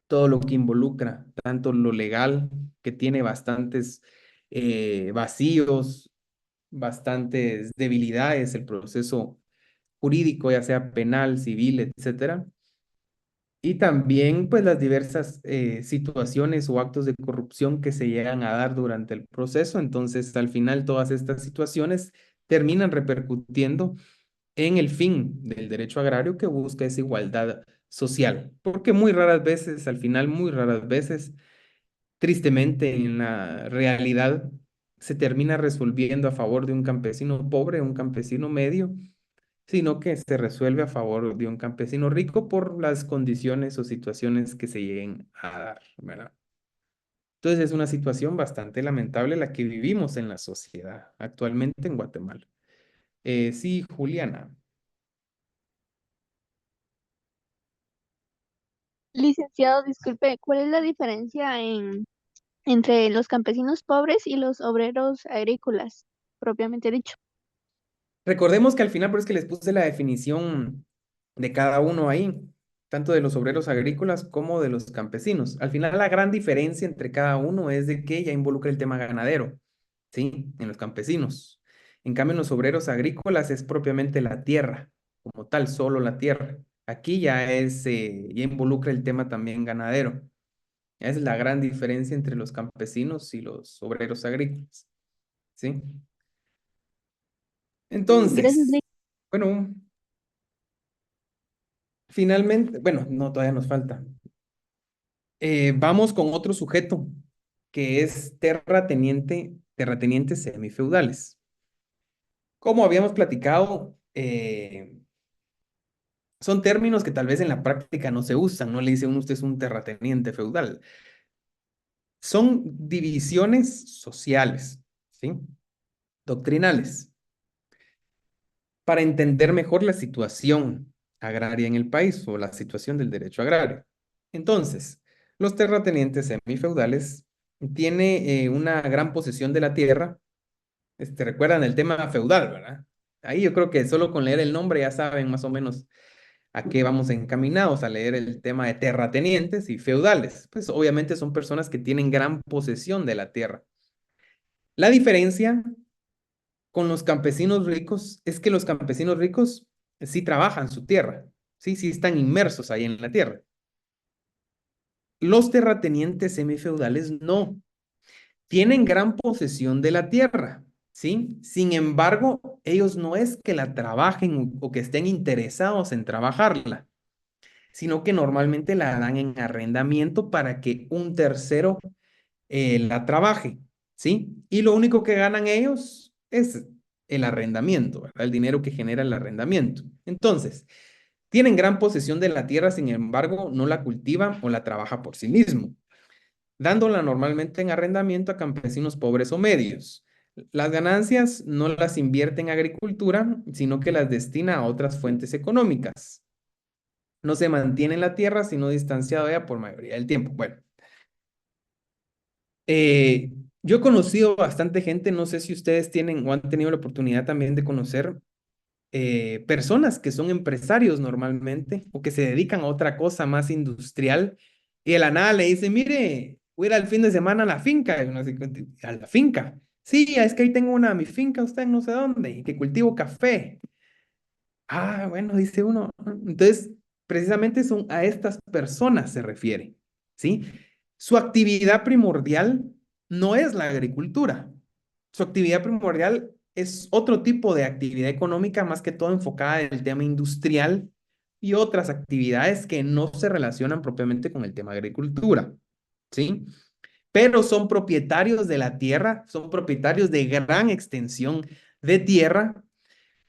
todo lo que involucra, tanto lo legal, que tiene bastantes vacíos, bastantes debilidades, el proceso jurídico, ya sea penal, civil, etcétera, y también, pues, las diversas situaciones o actos de corrupción que se llegan a dar durante el proceso. Entonces, al final, todas estas situaciones terminan repercutiendo en el fin del derecho agrario que busca esa igualdad social. Porque muy raras veces, al final, muy raras veces, tristemente, en la realidad, se termina resolviendo a favor de un campesino pobre, un campesino medio, sino que se resuelve a favor de un campesino rico por las condiciones o situaciones que se lleguen a dar, ¿verdad? Entonces es una situación bastante lamentable la que vivimos en la sociedad actualmente en Guatemala. Sí, Juliana. Licenciado, disculpe, ¿cuál es la diferencia entre los campesinos pobres y los obreros agrícolas, propiamente dicho? Recordemos que al final, por eso es que les puse la definición de cada uno ahí, tanto de los obreros agrícolas como de los campesinos. Al final, la gran diferencia entre cada uno es de que ya involucra el tema ganadero, ¿sí? En los campesinos. En cambio, en los obreros agrícolas es propiamente la tierra, como tal, solo la tierra. Aquí ya involucra el tema también ganadero. Esa es la gran diferencia entre los campesinos y los obreros agrícolas, ¿sí? Gracias, Entonces, bueno, finalmente, bueno, no, todavía nos falta. Vamos con otro sujeto, que es terratenientes semifeudales. Como habíamos platicado, son términos que tal vez en la práctica no se usan, no le dice uno, usted es un terrateniente feudal. Son divisiones sociales, ¿sí? Doctrinales, para entender mejor la situación agraria en el país o la situación del derecho agrario. Entonces, los terratenientes semifeudales tiene una gran posesión de la tierra. Recuerdan el tema feudal, ¿verdad? Ahí yo creo que solo con leer el nombre ya saben más o menos a qué vamos encaminados a leer el tema de terratenientes y feudales. Pues obviamente son personas que tienen gran posesión de la tierra. La diferencia con los campesinos ricos es que los campesinos ricos sí trabajan su tierra, sí están inmersos ahí en la tierra. Los terratenientes semifeudales no, tienen gran posesión de la tierra, ¿sí? Sin embargo, ellos no es que la trabajen o que estén interesados en trabajarla, sino que normalmente la dan en arrendamiento para que un tercero la trabaje, ¿sí? Y lo único que ganan ellos es el arrendamiento, ¿verdad? El dinero que genera el arrendamiento. Entonces, tienen gran posesión de la tierra, sin embargo, no la cultivan o la trabaja por sí mismo, dándola normalmente en arrendamiento a campesinos pobres o medios. Las ganancias no las invierte en agricultura, sino que las destina a otras fuentes económicas. No se mantiene en la tierra, sino distanciado de ella por mayoría del tiempo. Bueno, eh, yo he conocido bastante gente, no sé si ustedes tienen o han tenido la oportunidad también de conocer personas que son empresarios normalmente o que se dedican a otra cosa más industrial y de la nada le dicen, mire, voy a ir al fin de semana a la finca, y uno así, a la finca. Sí, es que ahí tengo mi finca, usted en no sé dónde, y que cultivo café. Ah, bueno, dice uno. Entonces, precisamente son a estas personas se refiere, ¿sí? Su actividad primordial no es la agricultura. Su actividad primordial es otro tipo de actividad económica, más que todo enfocada en el tema industrial y otras actividades que no se relacionan propiamente con el tema agricultura, ¿sí? Pero son propietarios de la tierra, son propietarios de gran extensión de tierra,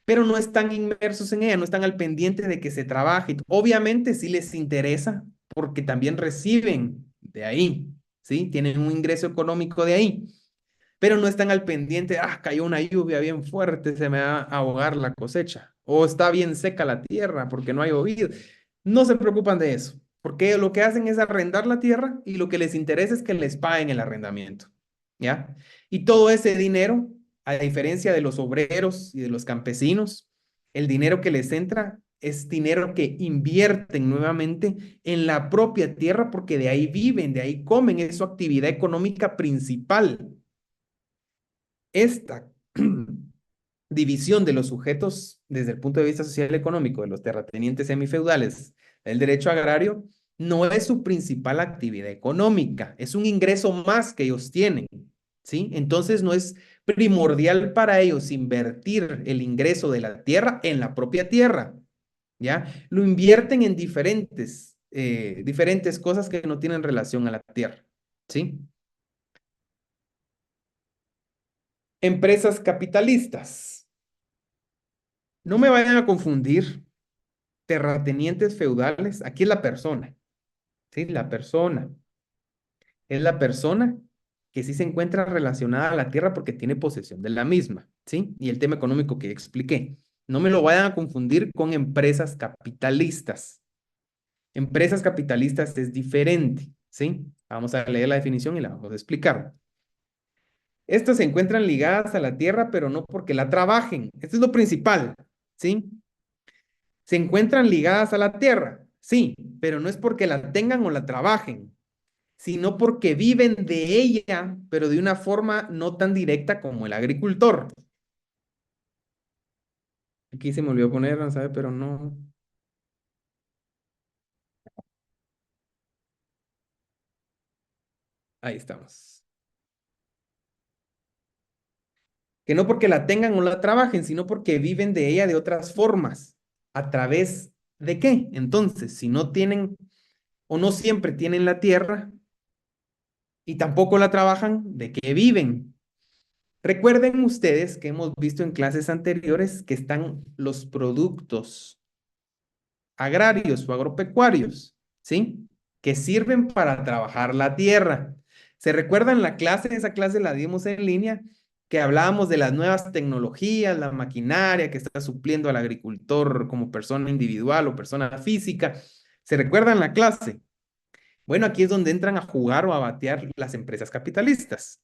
pero no están inmersos en ella, no están al pendiente de que se trabaje. Obviamente sí les interesa porque también reciben de ahí, ¿sí? Tienen un ingreso económico de ahí, pero no están al pendiente, cayó una lluvia bien fuerte, se me va a ahogar la cosecha, o está bien seca la tierra porque no ha llovido. No se preocupan de eso, porque lo que hacen es arrendar la tierra y lo que les interesa es que les paguen el arrendamiento, ¿ya? Y todo ese dinero, a diferencia de los obreros y de los campesinos, el dinero que les entra es dinero que invierten nuevamente en la propia tierra porque de ahí viven, de ahí comen, es su actividad económica principal. Esta división de los sujetos desde el punto de vista social y económico de los terratenientes semifeudales del derecho agrario no es su principal actividad económica, es un ingreso más que ellos tienen, ¿sí? Entonces no es primordial para ellos invertir el ingreso de la tierra en la propia tierra, ¿ya? Lo invierten en diferentes cosas que no tienen relación a la tierra, ¿sí? Empresas capitalistas. No me vayan a confundir terratenientes feudales. Aquí es la persona, ¿sí? La persona. es la persona que sí se encuentra relacionada a la tierra porque tiene posesión de la misma, ¿sí? Y el tema económico que expliqué. No me lo vayan a confundir con empresas capitalistas. Empresas capitalistas es diferente, ¿sí? Vamos a leer la definición y la vamos a explicar. Estas se encuentran ligadas a la tierra, pero no porque la trabajen. Esto es lo principal, ¿sí? Se encuentran ligadas a la tierra, sí, pero no es porque la tengan o la trabajen, sino porque viven de ella, pero de una forma no tan directa como el agricultor. Aquí se me olvidó poner, ¿no sabe? Pero no. Ahí estamos. Que no porque la tengan o la trabajen, sino porque viven de ella de otras formas. ¿A través de qué? Entonces, si no tienen o no siempre tienen la tierra y tampoco la trabajan, ¿de qué viven? Recuerden ustedes que hemos visto en clases anteriores que están los productos agrarios o agropecuarios, ¿sí? Que sirven para trabajar la tierra. ¿Se recuerdan la clase? Esa clase la dimos en línea, que hablábamos de las nuevas tecnologías, la maquinaria que está supliendo al agricultor como persona individual o persona física. ¿Se recuerdan la clase? Bueno, aquí es donde entran a jugar o a batear las empresas capitalistas.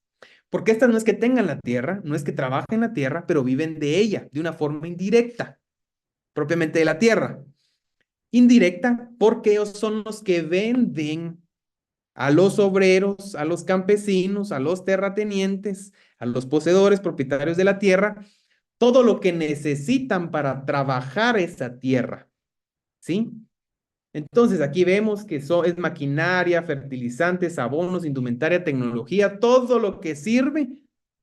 Porque estas no es que tengan la tierra, no es que trabajen la tierra, pero viven de ella de una forma indirecta, propiamente de la tierra. Indirecta porque ellos son los que venden a los obreros, a los campesinos, a los terratenientes, a los poseedores, propietarios de la tierra, todo lo que necesitan para trabajar esa tierra, ¿sí? Entonces aquí vemos que es maquinaria, fertilizantes, abonos, indumentaria, tecnología, todo lo que sirve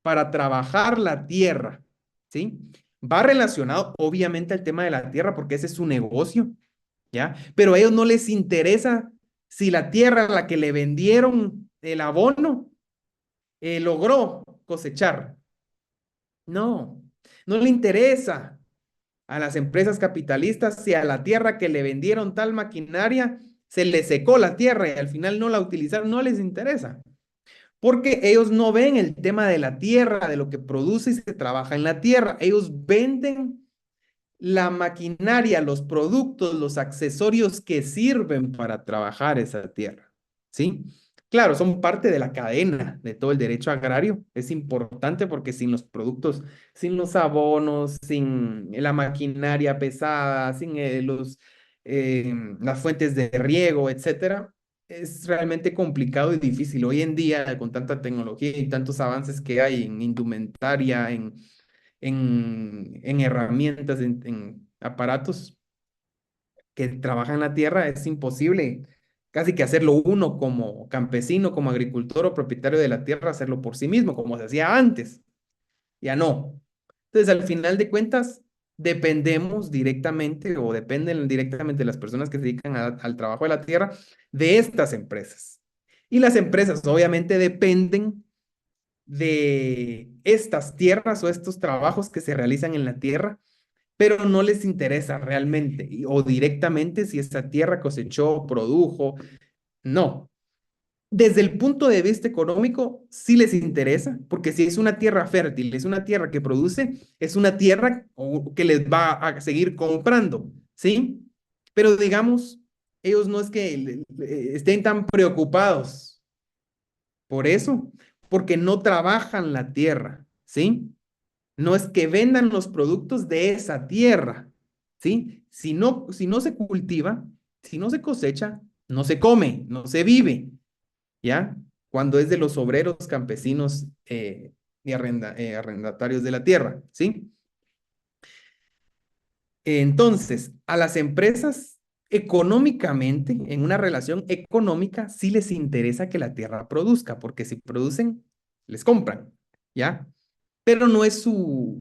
para trabajar la tierra, ¿sí? Va relacionado obviamente al tema de la tierra porque ese es su negocio, ¿ya? Pero a ellos no les interesa si la tierra a la que le vendieron el abono logró cosechar. No, no le interesa a las empresas capitalistas si a la tierra que le vendieron tal maquinaria se le secó la tierra y al final no la utilizaron, no les interesa. Porque ellos no ven el tema de la tierra, de lo que produce y se trabaja en la tierra. Ellos venden la maquinaria, los productos, los accesorios que sirven para trabajar esa tierra. ¿Sí? Claro, son parte de la cadena de todo el derecho agrario. Es importante porque sin los productos, sin los abonos, sin la maquinaria pesada, sin las fuentes de riego, etcétera, es realmente complicado y difícil. Hoy en día, con tanta tecnología y tantos avances que hay en indumentaria, en herramientas, en aparatos que trabajan la tierra, es imposible casi que hacerlo uno como campesino, como agricultor o propietario de la tierra, hacerlo por sí mismo, como se hacía antes. Ya no. Entonces, al final de cuentas, dependemos directamente o dependen directamente las personas que se dedican al trabajo de la tierra de estas empresas. Y las empresas obviamente dependen de estas tierras o estos trabajos que se realizan en la tierra, pero no les interesa realmente o directamente si esa tierra cosechó, produjo, no. Desde el punto de vista económico, sí les interesa, porque si es una tierra fértil, es una tierra que produce, es una tierra que les va a seguir comprando, ¿sí? Pero digamos, ellos no es que estén tan preocupados por eso, porque no trabajan la tierra, ¿sí? No es que vendan los productos de esa tierra, ¿sí? Si no se cultiva, si no se cosecha, no se come, no se vive, ¿ya? Cuando es de los obreros, campesinos y arrendatarios de la tierra, ¿sí? Entonces, a las empresas económicamente, en una relación económica, sí les interesa que la tierra produzca, porque si producen, les compran, ¿ya? Pero no es su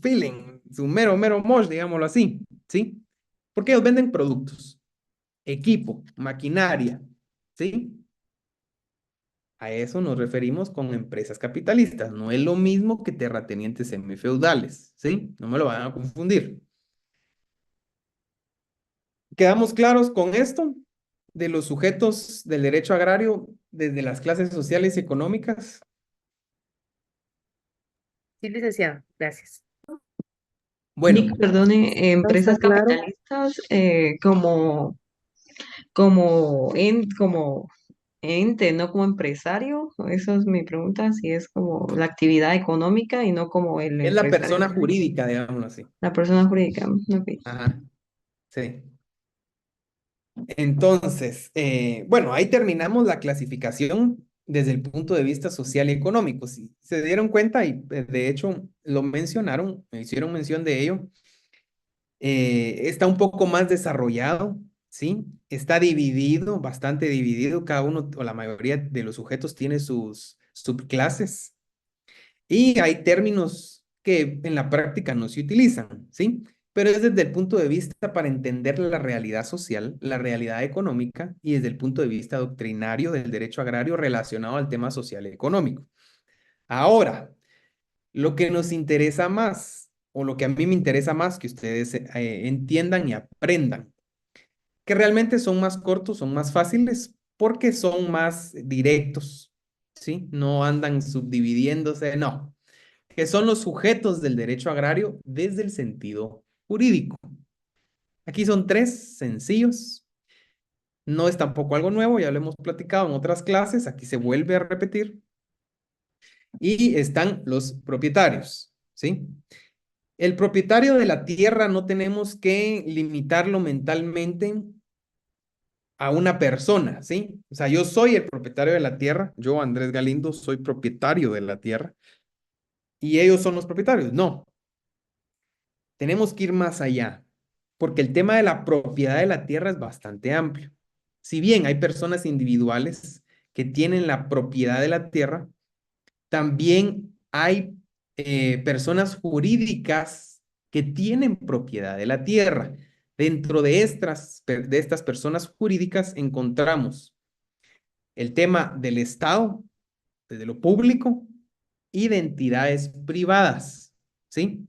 feeling, su mero mosh, digámoslo así, ¿sí? Porque ellos venden productos, equipo, maquinaria, ¿sí? A eso nos referimos con empresas capitalistas. No es lo mismo que terratenientes semifeudales, ¿sí? No me lo van a confundir. ¿Quedamos claros con esto? de los sujetos del derecho agrario desde las clases sociales y económicas? Sí, licenciado, gracias. Bueno, Nick, perdone, No, está empresas claro. capitalistas como ente, no como empresario. Esa es mi pregunta, si es como la actividad económica y no como el es la empresario, persona jurídica, digámoslo así. la persona jurídica. Ok. Ajá, sí. Entonces, bueno, ahí terminamos la clasificación desde el punto de vista social y económico. Si se dieron cuenta y de hecho lo mencionaron, hicieron mención de ello, está un poco más desarrollado, ¿sí? Está dividido, bastante dividido. Cada uno o la mayoría de los sujetos tiene sus subclases y hay términos que en la práctica no se utilizan, ¿sí? Pero es desde el punto de vista para entender la realidad social, la realidad económica y desde el punto de vista doctrinario del derecho agrario relacionado al tema social y económico. Ahora, lo que nos interesa más, o lo que a mí me interesa más que ustedes entiendan y aprendan, que realmente son más cortos, son más fáciles, porque son más directos, ¿sí? No andan subdividiéndose, no, que son los sujetos del derecho agrario desde el sentido jurídico. Aquí son tres sencillos, no es tampoco algo nuevo, ya lo hemos platicado en otras clases, aquí se vuelve a repetir, y están los propietarios, ¿sí? El propietario de la tierra no tenemos que limitarlo mentalmente a una persona, ¿sí? O sea, yo soy el propietario de la tierra, yo, Andrés Galindo, soy propietario de la tierra y ellos son los propietarios. No, tenemos que ir más allá, porque el tema de la propiedad de la tierra es bastante amplio. Si bien hay personas individuales que tienen la propiedad de la tierra, también hay personas jurídicas que tienen propiedad de la tierra. Dentro de estas personas jurídicas encontramos el tema del Estado, desde lo público, y de entidades privadas, ¿sí?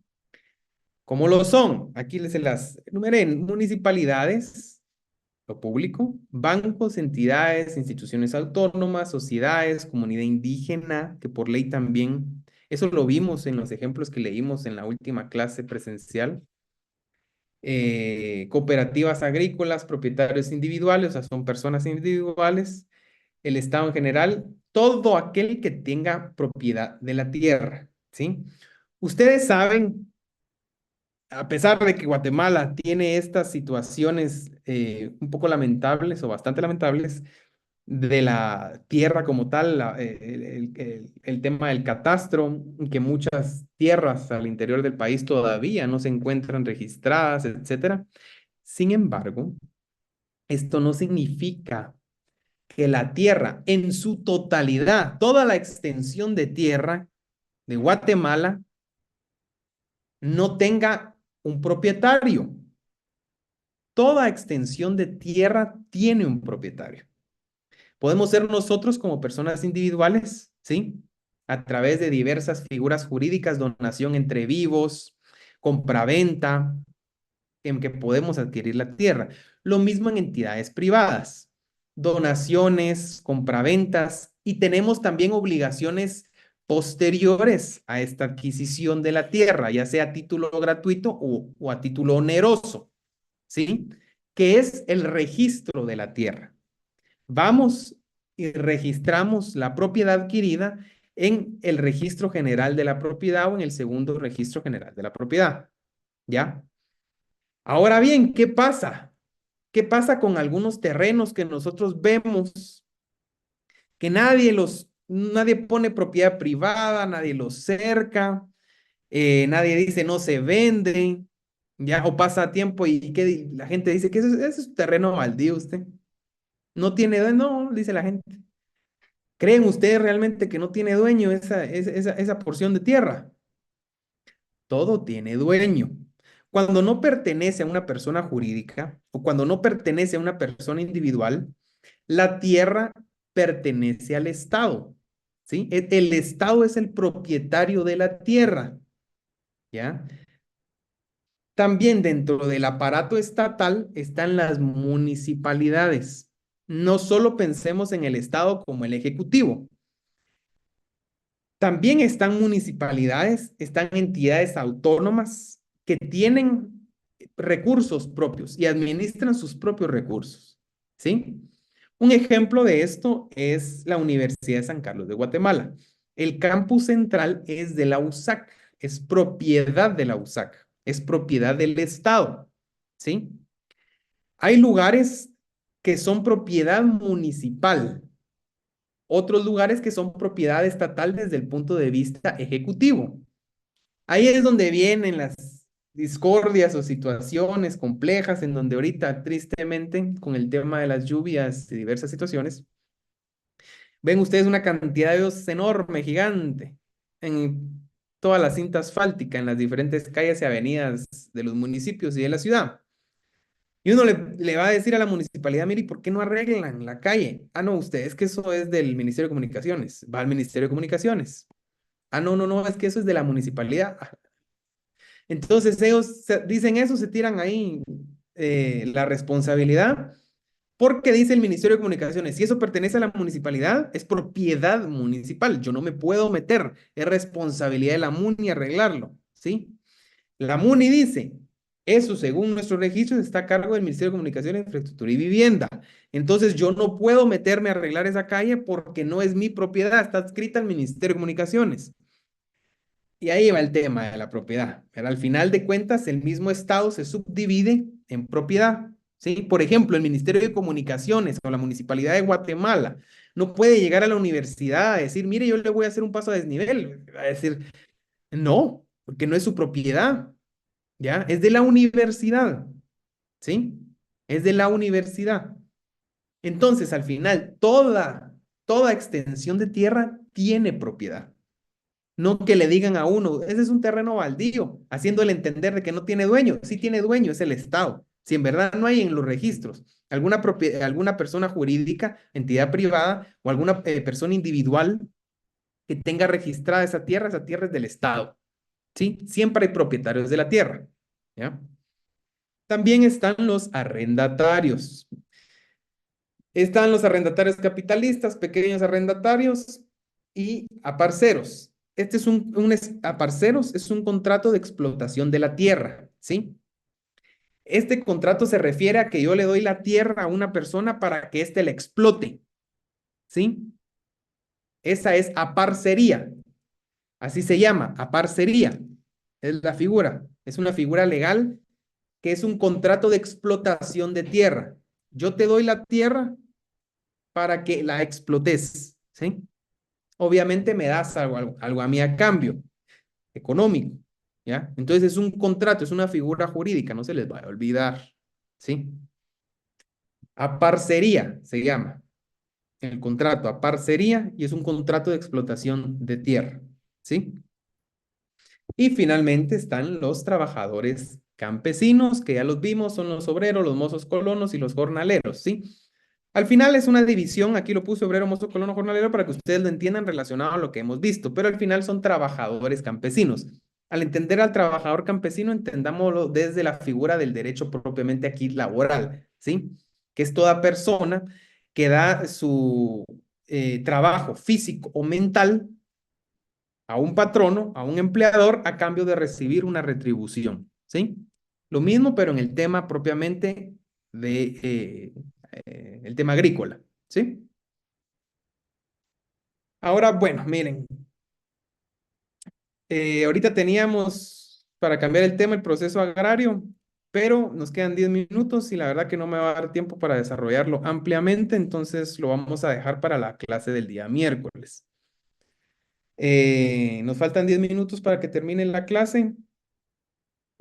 ¿Cómo lo son? Aquí les se las enumeré: municipalidades, lo público, bancos, entidades, instituciones autónomas, sociedades, comunidad indígena, que por ley también, eso lo vimos en los ejemplos que leímos en la última clase presencial, cooperativas agrícolas, propietarios individuales, o sea, son personas individuales, el Estado en general, todo aquel que tenga propiedad de la tierra, ¿sí? Ustedes saben, a pesar de que Guatemala tiene estas situaciones un poco lamentables o bastante lamentables de la tierra como tal, el tema del catastro, que muchas tierras al interior del país todavía no se encuentran registradas, etcétera. Sin embargo, esto no significa que la tierra en su totalidad, toda la extensión de tierra de Guatemala, no tenga un propietario. Toda extensión de tierra tiene un propietario. Podemos ser nosotros como personas individuales, ¿sí? A través de diversas figuras jurídicas, donación entre vivos, compraventa, en que podemos adquirir la tierra. Lo mismo en entidades privadas, donaciones, compraventas, y tenemos también obligaciones posteriores a esta adquisición de la tierra, ya sea a título gratuito o a título oneroso, ¿sí? Que es el registro de la tierra. Vamos y registramos la propiedad adquirida en el registro general de la propiedad o en el segundo registro general de la propiedad, ¿ya? Ahora bien, ¿qué pasa? ¿Qué pasa con algunos terrenos que nosotros vemos que nadie pone propiedad privada, nadie los cerca, nadie dice no se vende, ya, o pasa tiempo y que la gente dice que ese es terreno baldío usted, no tiene dueño, no, dice la gente. ¿Creen ustedes realmente que no tiene dueño esa porción de tierra? Todo tiene dueño. Cuando no pertenece a una persona jurídica o cuando no pertenece a una persona individual, la tierra pertenece al Estado, ¿sí? El Estado es el propietario de la tierra, ¿ya? También dentro del aparato estatal están las municipalidades. No solo pensemos en el Estado como el ejecutivo. También están municipalidades, están entidades autónomas que tienen recursos propios y administran sus propios recursos, ¿sí? Un ejemplo de esto es la Universidad de San Carlos de Guatemala. El campus central es de la USAC, es propiedad de la USAC, es propiedad del Estado, ¿sí? Hay lugares que son propiedad municipal, otros lugares que son propiedad estatal desde el punto de vista ejecutivo. Ahí es donde vienen las discordias o situaciones complejas en donde ahorita, tristemente, con el tema de las lluvias y diversas situaciones, ven ustedes una cantidad de hoyos enorme, gigante, en toda la cinta asfáltica, en las diferentes calles y avenidas de los municipios y de la ciudad. Y uno le va a decir a la municipalidad, mire, ¿y por qué no arreglan la calle? Ah, no, usted, es que eso es del Ministerio de Comunicaciones. Va al Ministerio de Comunicaciones. Ah, no, no, no, es que eso es de la municipalidad. Entonces ellos dicen eso, se tiran ahí la responsabilidad, porque dice el Ministerio de Comunicaciones, si eso pertenece a la municipalidad, es propiedad municipal, yo no me puedo meter, es responsabilidad de la MUNI arreglarlo, ¿sí? La MUNI dice, eso según nuestros registros está a cargo del Ministerio de Comunicaciones, Infraestructura y Vivienda. Entonces yo no puedo meterme a arreglar esa calle porque no es mi propiedad, está adscrita al Ministerio de Comunicaciones. Y ahí va el tema de la propiedad. Pero al final de cuentas, el mismo Estado se subdivide en propiedad, ¿sí? Por ejemplo, el Ministerio de Comunicaciones o la Municipalidad de Guatemala no puede llegar a la universidad a decir, mire, yo le voy a hacer un paso a desnivel. Va a decir, no, porque no es su propiedad, ¿ya? Es de la universidad, ¿sí? Es de la universidad. Entonces, al final, toda extensión de tierra tiene propiedad. No que le digan a uno, ese es un terreno baldío, haciéndole entender de que no tiene dueño. Sí tiene dueño, es el Estado. Si en verdad no hay en los registros alguna persona jurídica, entidad privada o alguna persona individual que tenga registrada esa tierra es del Estado. ¿Sí? Siempre hay propietarios de la tierra. ¿Ya? También están los arrendatarios. Están los arrendatarios capitalistas, pequeños arrendatarios y aparceros. Este es aparceros es un contrato de explotación de la tierra, ¿sí? Este contrato se refiere a que yo le doy la tierra a una persona para que éste la explote, ¿sí? Esa es aparcería, así se llama, aparcería. Es la figura, es una figura legal que es un contrato de explotación de tierra. Yo te doy la tierra para que la explotes, ¿sí? Obviamente me das algo a mí a cambio, económico, ¿ya? Entonces es un contrato, es una figura jurídica, no se les va a olvidar, ¿sí? Aparcería se llama el contrato, aparcería, y es un contrato de explotación de tierra, ¿sí? Y finalmente están los trabajadores campesinos, que ya los vimos, son los obreros, los mozos colonos y los jornaleros, ¿sí? Al final es una división, aquí lo puse obrero, mozo, colono, jornalero, para que ustedes lo entiendan relacionado a lo que hemos visto, pero al final son trabajadores campesinos. Al entender al trabajador campesino, entendámoslo desde la figura del derecho propiamente aquí laboral, ¿sí? Que es toda persona que da su trabajo físico o mental a un patrono, a un empleador, a cambio de recibir una retribución, ¿sí? Lo mismo, pero en el tema propiamente de el tema agrícola, ¿sí? Ahora, bueno, miren, ahorita teníamos para cambiar el tema el proceso agrario, pero nos quedan 10 minutos y la verdad que no me va a dar tiempo para desarrollarlo ampliamente, entonces lo vamos a dejar para la clase del día miércoles. Nos faltan 10 minutos para que termine la clase.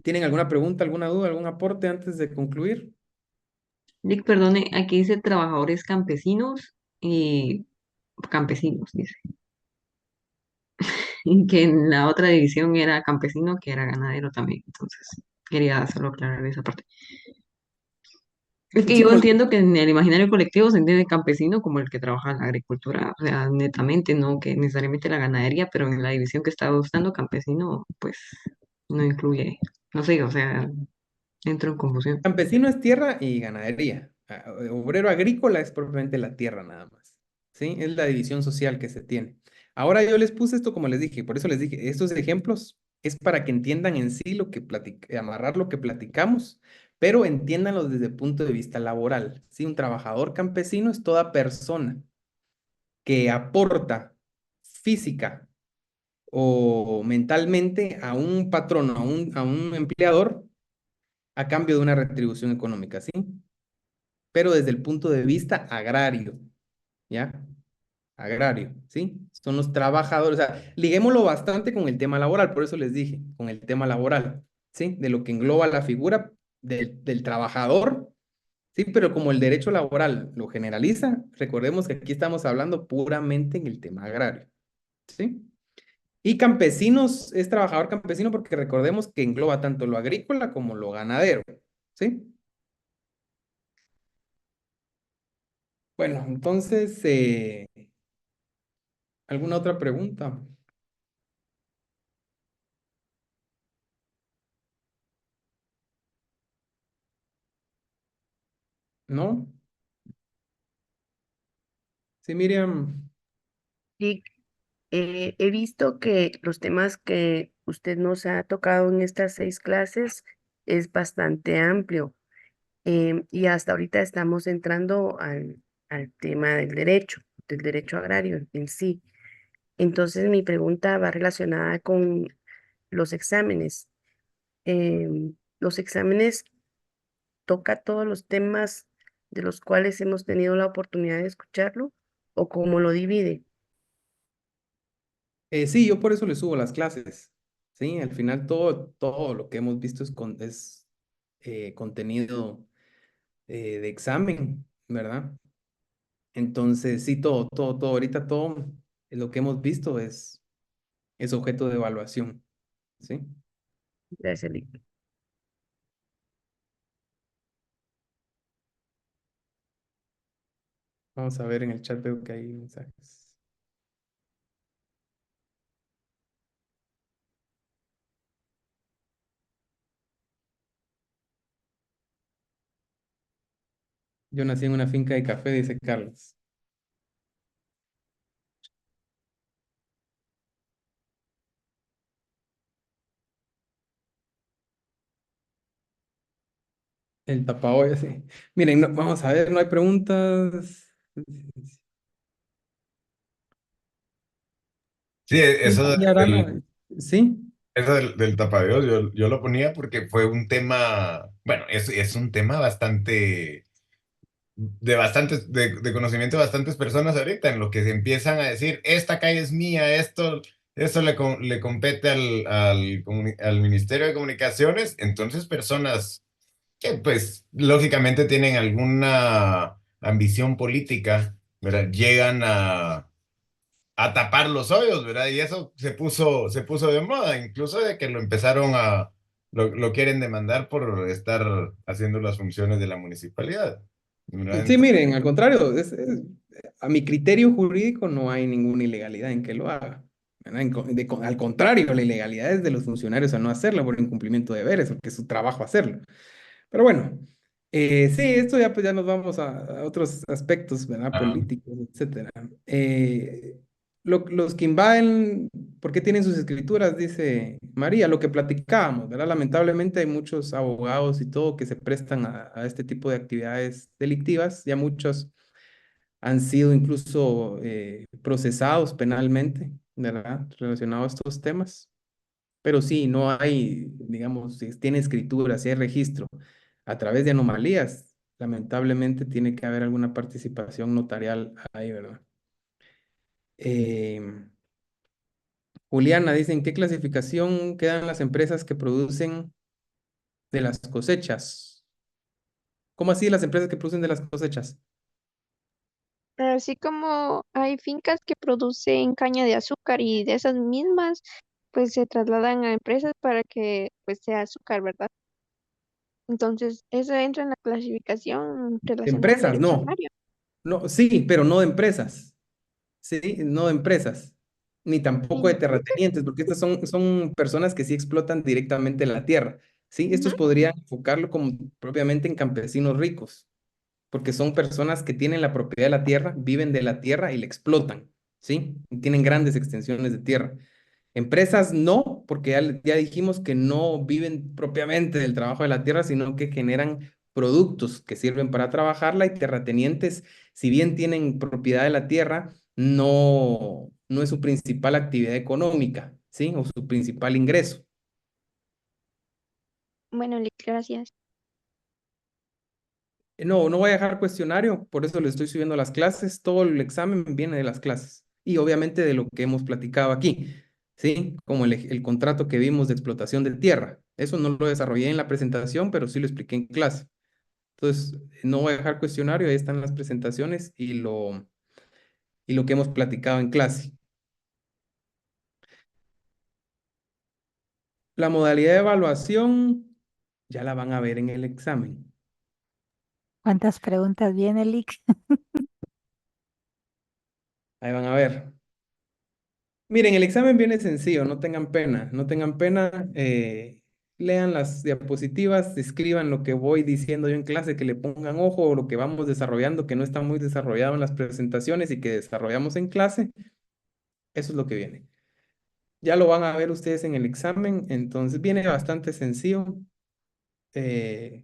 ¿Tienen alguna pregunta, alguna duda, algún aporte antes de concluir? Dick, perdone, aquí dice trabajadores campesinos y campesinos, dice. Y que en la otra división era campesino, que era ganadero también. Entonces, quería solo aclarar esa parte. Es que Sí, yo pues, entiendo que en el imaginario colectivo se entiende campesino como el que trabaja en la agricultura, o sea, netamente, no que necesariamente la ganadería, pero en la división que estaba buscando, campesino, pues no incluye, no sé, o sea, entro en confusión. campesino es tierra y ganadería. Obrero agrícola es propiamente la tierra nada más, ¿sí? Es la división social que se tiene. Ahora yo les puse esto como les dije, por eso les dije, estos ejemplos es para que entiendan en sí lo que amarrar lo que platicamos, pero entiéndanlo desde el punto de vista laboral, ¿sí? Un trabajador campesino es toda persona que aporta física o mentalmente a un patrón, a un empleador, a cambio de una retribución económica, ¿sí? Pero desde el punto de vista agrario, ¿ya? Agrario, ¿sí? Son los trabajadores, o sea, liguémoslo bastante con el tema laboral, por eso les dije, con el tema laboral, ¿sí? De lo que engloba la figura del trabajador, ¿sí? Pero como el derecho laboral lo generaliza, recordemos que aquí estamos hablando puramente en el tema agrario, ¿sí? Y campesinos es trabajador campesino porque recordemos que engloba tanto lo agrícola como lo ganadero, ¿sí? Bueno, entonces, ¿alguna otra pregunta? ¿No? Sí, Miriam. Y he visto que los temas que usted nos ha tocado en estas 6 clases es bastante amplio. Y hasta ahorita estamos entrando al tema del derecho agrario en sí. Entonces, mi pregunta va relacionada con los exámenes. Los exámenes toca todos los temas de los cuales hemos tenido la oportunidad de escucharlo o cómo lo divide. Sí, yo por eso le subo las clases. Sí, al final todo lo que hemos visto es contenido de examen, ¿verdad? Entonces, sí, ahorita todo lo que hemos visto es objeto de evaluación, ¿sí? Gracias, Lick. Vamos a ver en el chat, veo que hay mensajes. Yo nací en una finca de café, dice Carlos. El tapahoyas, sí. Miren, vamos a ver, no hay preguntas. Sí, eso María Arana, sí. eso del tapaderos, yo lo ponía porque fue un tema, bueno, es un tema bastante, de conocimiento de bastantes personas ahorita, en lo que se empiezan a decir, esta calle es mía, esto le compete al Ministerio de Comunicaciones, entonces personas que pues lógicamente tienen alguna ambición política, ¿verdad? Llegan a tapar los hoyos, ¿verdad? Y eso se puso de moda, incluso de que lo quieren demandar por estar haciendo las funciones de la municipalidad, ¿verdad? Sí, miren, al contrario, a mi criterio jurídico no hay ninguna ilegalidad en que lo haga. ¿Verdad? Al contrario, la ilegalidad es de los funcionarios a no hacerlo por incumplimiento de deberes, porque es su trabajo hacerlo. Pero bueno, sí, esto ya pues ya nos vamos a otros aspectos, ¿verdad? Ah, Políticos, etcétera. Los que invaden, ¿por qué tienen sus escrituras? Dice María, lo que platicábamos, ¿verdad? Lamentablemente hay muchos abogados y todo que se prestan a este tipo de actividades delictivas. Ya muchos han sido incluso procesados penalmente, ¿verdad? Relacionados a estos temas. Pero sí, no hay, digamos, si tiene escritura, si hay registro a través de anomalías, lamentablemente tiene que haber alguna participación notarial ahí, ¿verdad? Eh, Juliana dice, ¿en qué clasificación quedan las empresas que producen de las cosechas? ¿Cómo así las empresas que producen de las cosechas? Así como hay fincas que producen caña de azúcar y de esas mismas, pues se trasladan a empresas para que pues sea azúcar, ¿verdad? Entonces, eso entra en la clasificación relacionada al Empresas, derecho no. agrario. No, sí, pero no de empresas. Sí, no de empresas, ni tampoco de Entonces, terratenientes, porque estas son personas que sí explotan directamente la tierra. Sí, estos ujú, podrían enfocarlo como propiamente en campesinos ricos. porque son personas que tienen la propiedad de la tierra, viven de la tierra y la explotan, ¿sí? Y tienen grandes extensiones de tierra. Empresas no, porque ya dijimos que no viven propiamente del trabajo de la tierra, sino que generan productos que sirven para trabajarla, y terratenientes, si bien tienen propiedad de la tierra, no es su principal actividad económica, ¿sí? O su principal ingreso. Bueno, gracias. No voy a dejar cuestionario, por eso le estoy subiendo las clases. Todo el examen viene de las clases y obviamente de lo que hemos platicado aquí, ¿sí? Como el contrato que vimos de explotación de tierra. Eso no lo desarrollé en la presentación, pero sí lo expliqué en clase. Entonces, no voy a dejar cuestionario, ahí están las presentaciones y lo que hemos platicado en clase. La modalidad de evaluación ya la van a ver en el examen. ¿Cuántas preguntas viene, Lick? Ahí van a ver. Miren, el examen viene sencillo, no tengan pena, no tengan pena. Lean las diapositivas, escriban lo que voy diciendo yo en clase, que le pongan ojo, o lo que vamos desarrollando, que no está muy desarrollado en las presentaciones y que desarrollamos en clase. Eso es lo que viene. Ya lo van a ver ustedes en el examen, entonces viene bastante sencillo. Eh,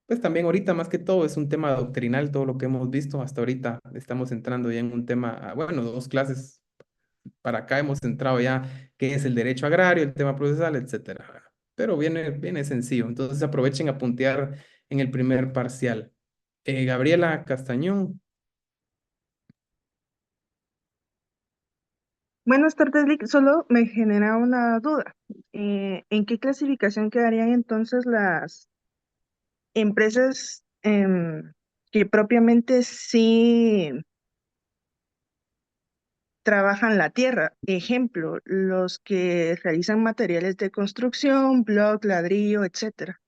pues también ahorita más que todo es un tema doctrinal, todo lo que hemos visto hasta ahorita. Estamos entrando ya en un tema, bueno, 2 clases para acá hemos entrado ya, que es el derecho agrario, el tema procesal, etcétera. Pero viene sencillo, entonces aprovechen a puntear en el primer parcial. Gabriela Castañón. Buenas tardes, Lick. Solo me genera una duda. ¿En qué clasificación quedarían entonces las empresas que propiamente sí trabajan la tierra? Ejemplo, los que realizan materiales de construcción, bloc, ladrillo, etcétera.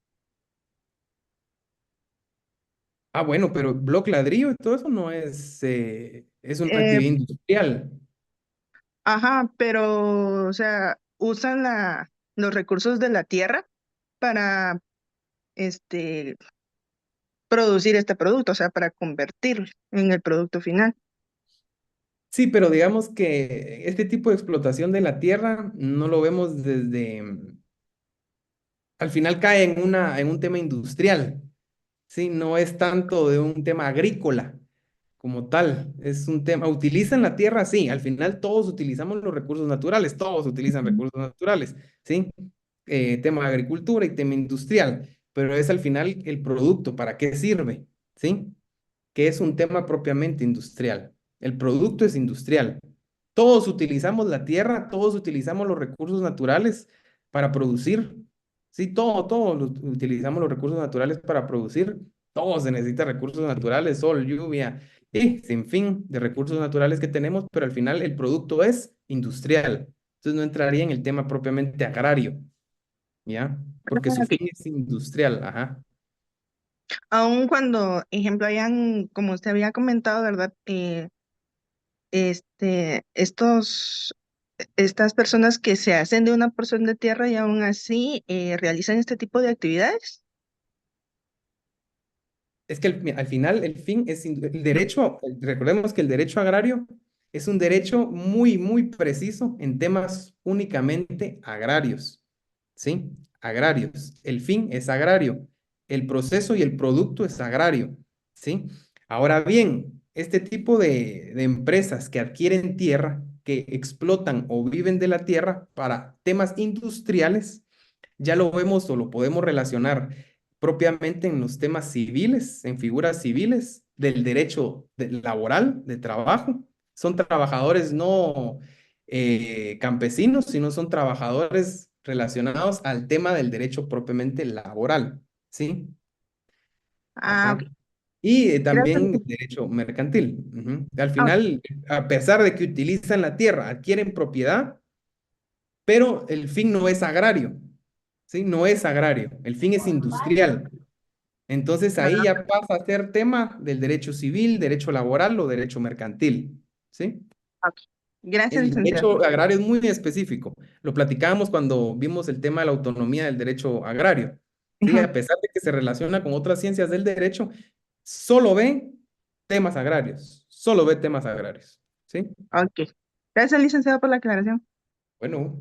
Bueno, pero bloque ladrillo y todo eso no es una Eh, actividad industrial. ajá, pero, o sea, usan los recursos de la tierra para este, producir este producto, o sea, para convertirlo en el producto final. Sí, pero digamos que este tipo de explotación de la tierra no lo vemos al final cae en un tema industrial, ¿sí? No es tanto de un tema agrícola como tal, es un tema, utilizan la tierra, sí, al final todos utilizamos los recursos naturales, todos utilizan Ujú. recursos naturales, ¿sí? Tema de agricultura y tema industrial, pero es al final el producto, ¿para qué sirve? ¿Sí? Que es un tema propiamente industrial. El producto es industrial. Todos utilizamos la tierra, todos utilizamos los recursos naturales para producir. Sí, todos utilizamos los recursos naturales para producir. Todo se necesita recursos naturales, sol, lluvia y sin fin de recursos naturales que tenemos, pero al final el producto es industrial. Entonces no entraría en el tema propiamente agrario, ¿ya? Porque su Ok. fin es industrial, ajá. Aun cuando, ejemplo, hayan, como usted había comentado, ¿verdad? Estas personas que se hacen de una porción de tierra y aún así realizan este tipo de actividades. Es que al final el fin es el derecho, recordemos que el derecho agrario es un derecho muy, muy preciso en temas únicamente agrarios, ¿sí? Agrarios. El fin es agrario, el proceso y el producto es agrario, ¿sí? Ahora bien, este tipo de empresas que adquieren tierra, que explotan o viven de la tierra para temas industriales, ya lo vemos o lo podemos relacionar propiamente en los temas civiles, en figuras civiles del derecho laboral, de trabajo. Son trabajadores no campesinos, sino son trabajadores relacionados al tema del derecho propiamente laboral, ¿sí? Ah, ok. Ajá. Y Gracias. también derecho mercantil. Ujú. Al Ah, ok. final, a pesar de que utilizan la tierra, adquieren propiedad, pero el fin no es agrario, ¿sí? No es agrario, el fin es industrial. Entonces ahí Ah, ya pasa a ser tema del derecho civil, derecho laboral o derecho mercantil, ¿sí? ok. Gracias, El licenciado. derecho agrario es muy específico. Lo platicábamos cuando vimos el tema de la autonomía del derecho agrario, ¿sí? Ujú. A pesar de que se relaciona con otras ciencias del derecho, solo ve temas agrarios, solo ve temas agrarios, ¿sí? Ok. Gracias, licenciado, por la aclaración. Bueno,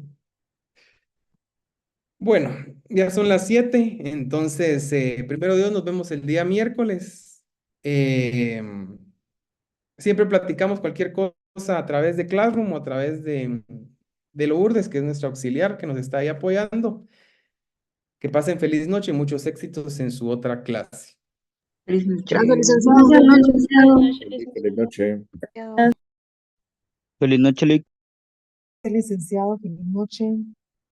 bueno, ya son las 7, entonces, primero Dios, nos vemos el día miércoles. Siempre platicamos cualquier cosa a través de Classroom o a través de Lourdes, que es nuestra auxiliar, que nos está ahí apoyando. Que pasen feliz noche y muchos éxitos en su otra clase. Feliz noche. Gracias, licenciado. Buenas noches, Feliz noche. Ya. Feliz noche, Lic. licenciado. Feliz noche.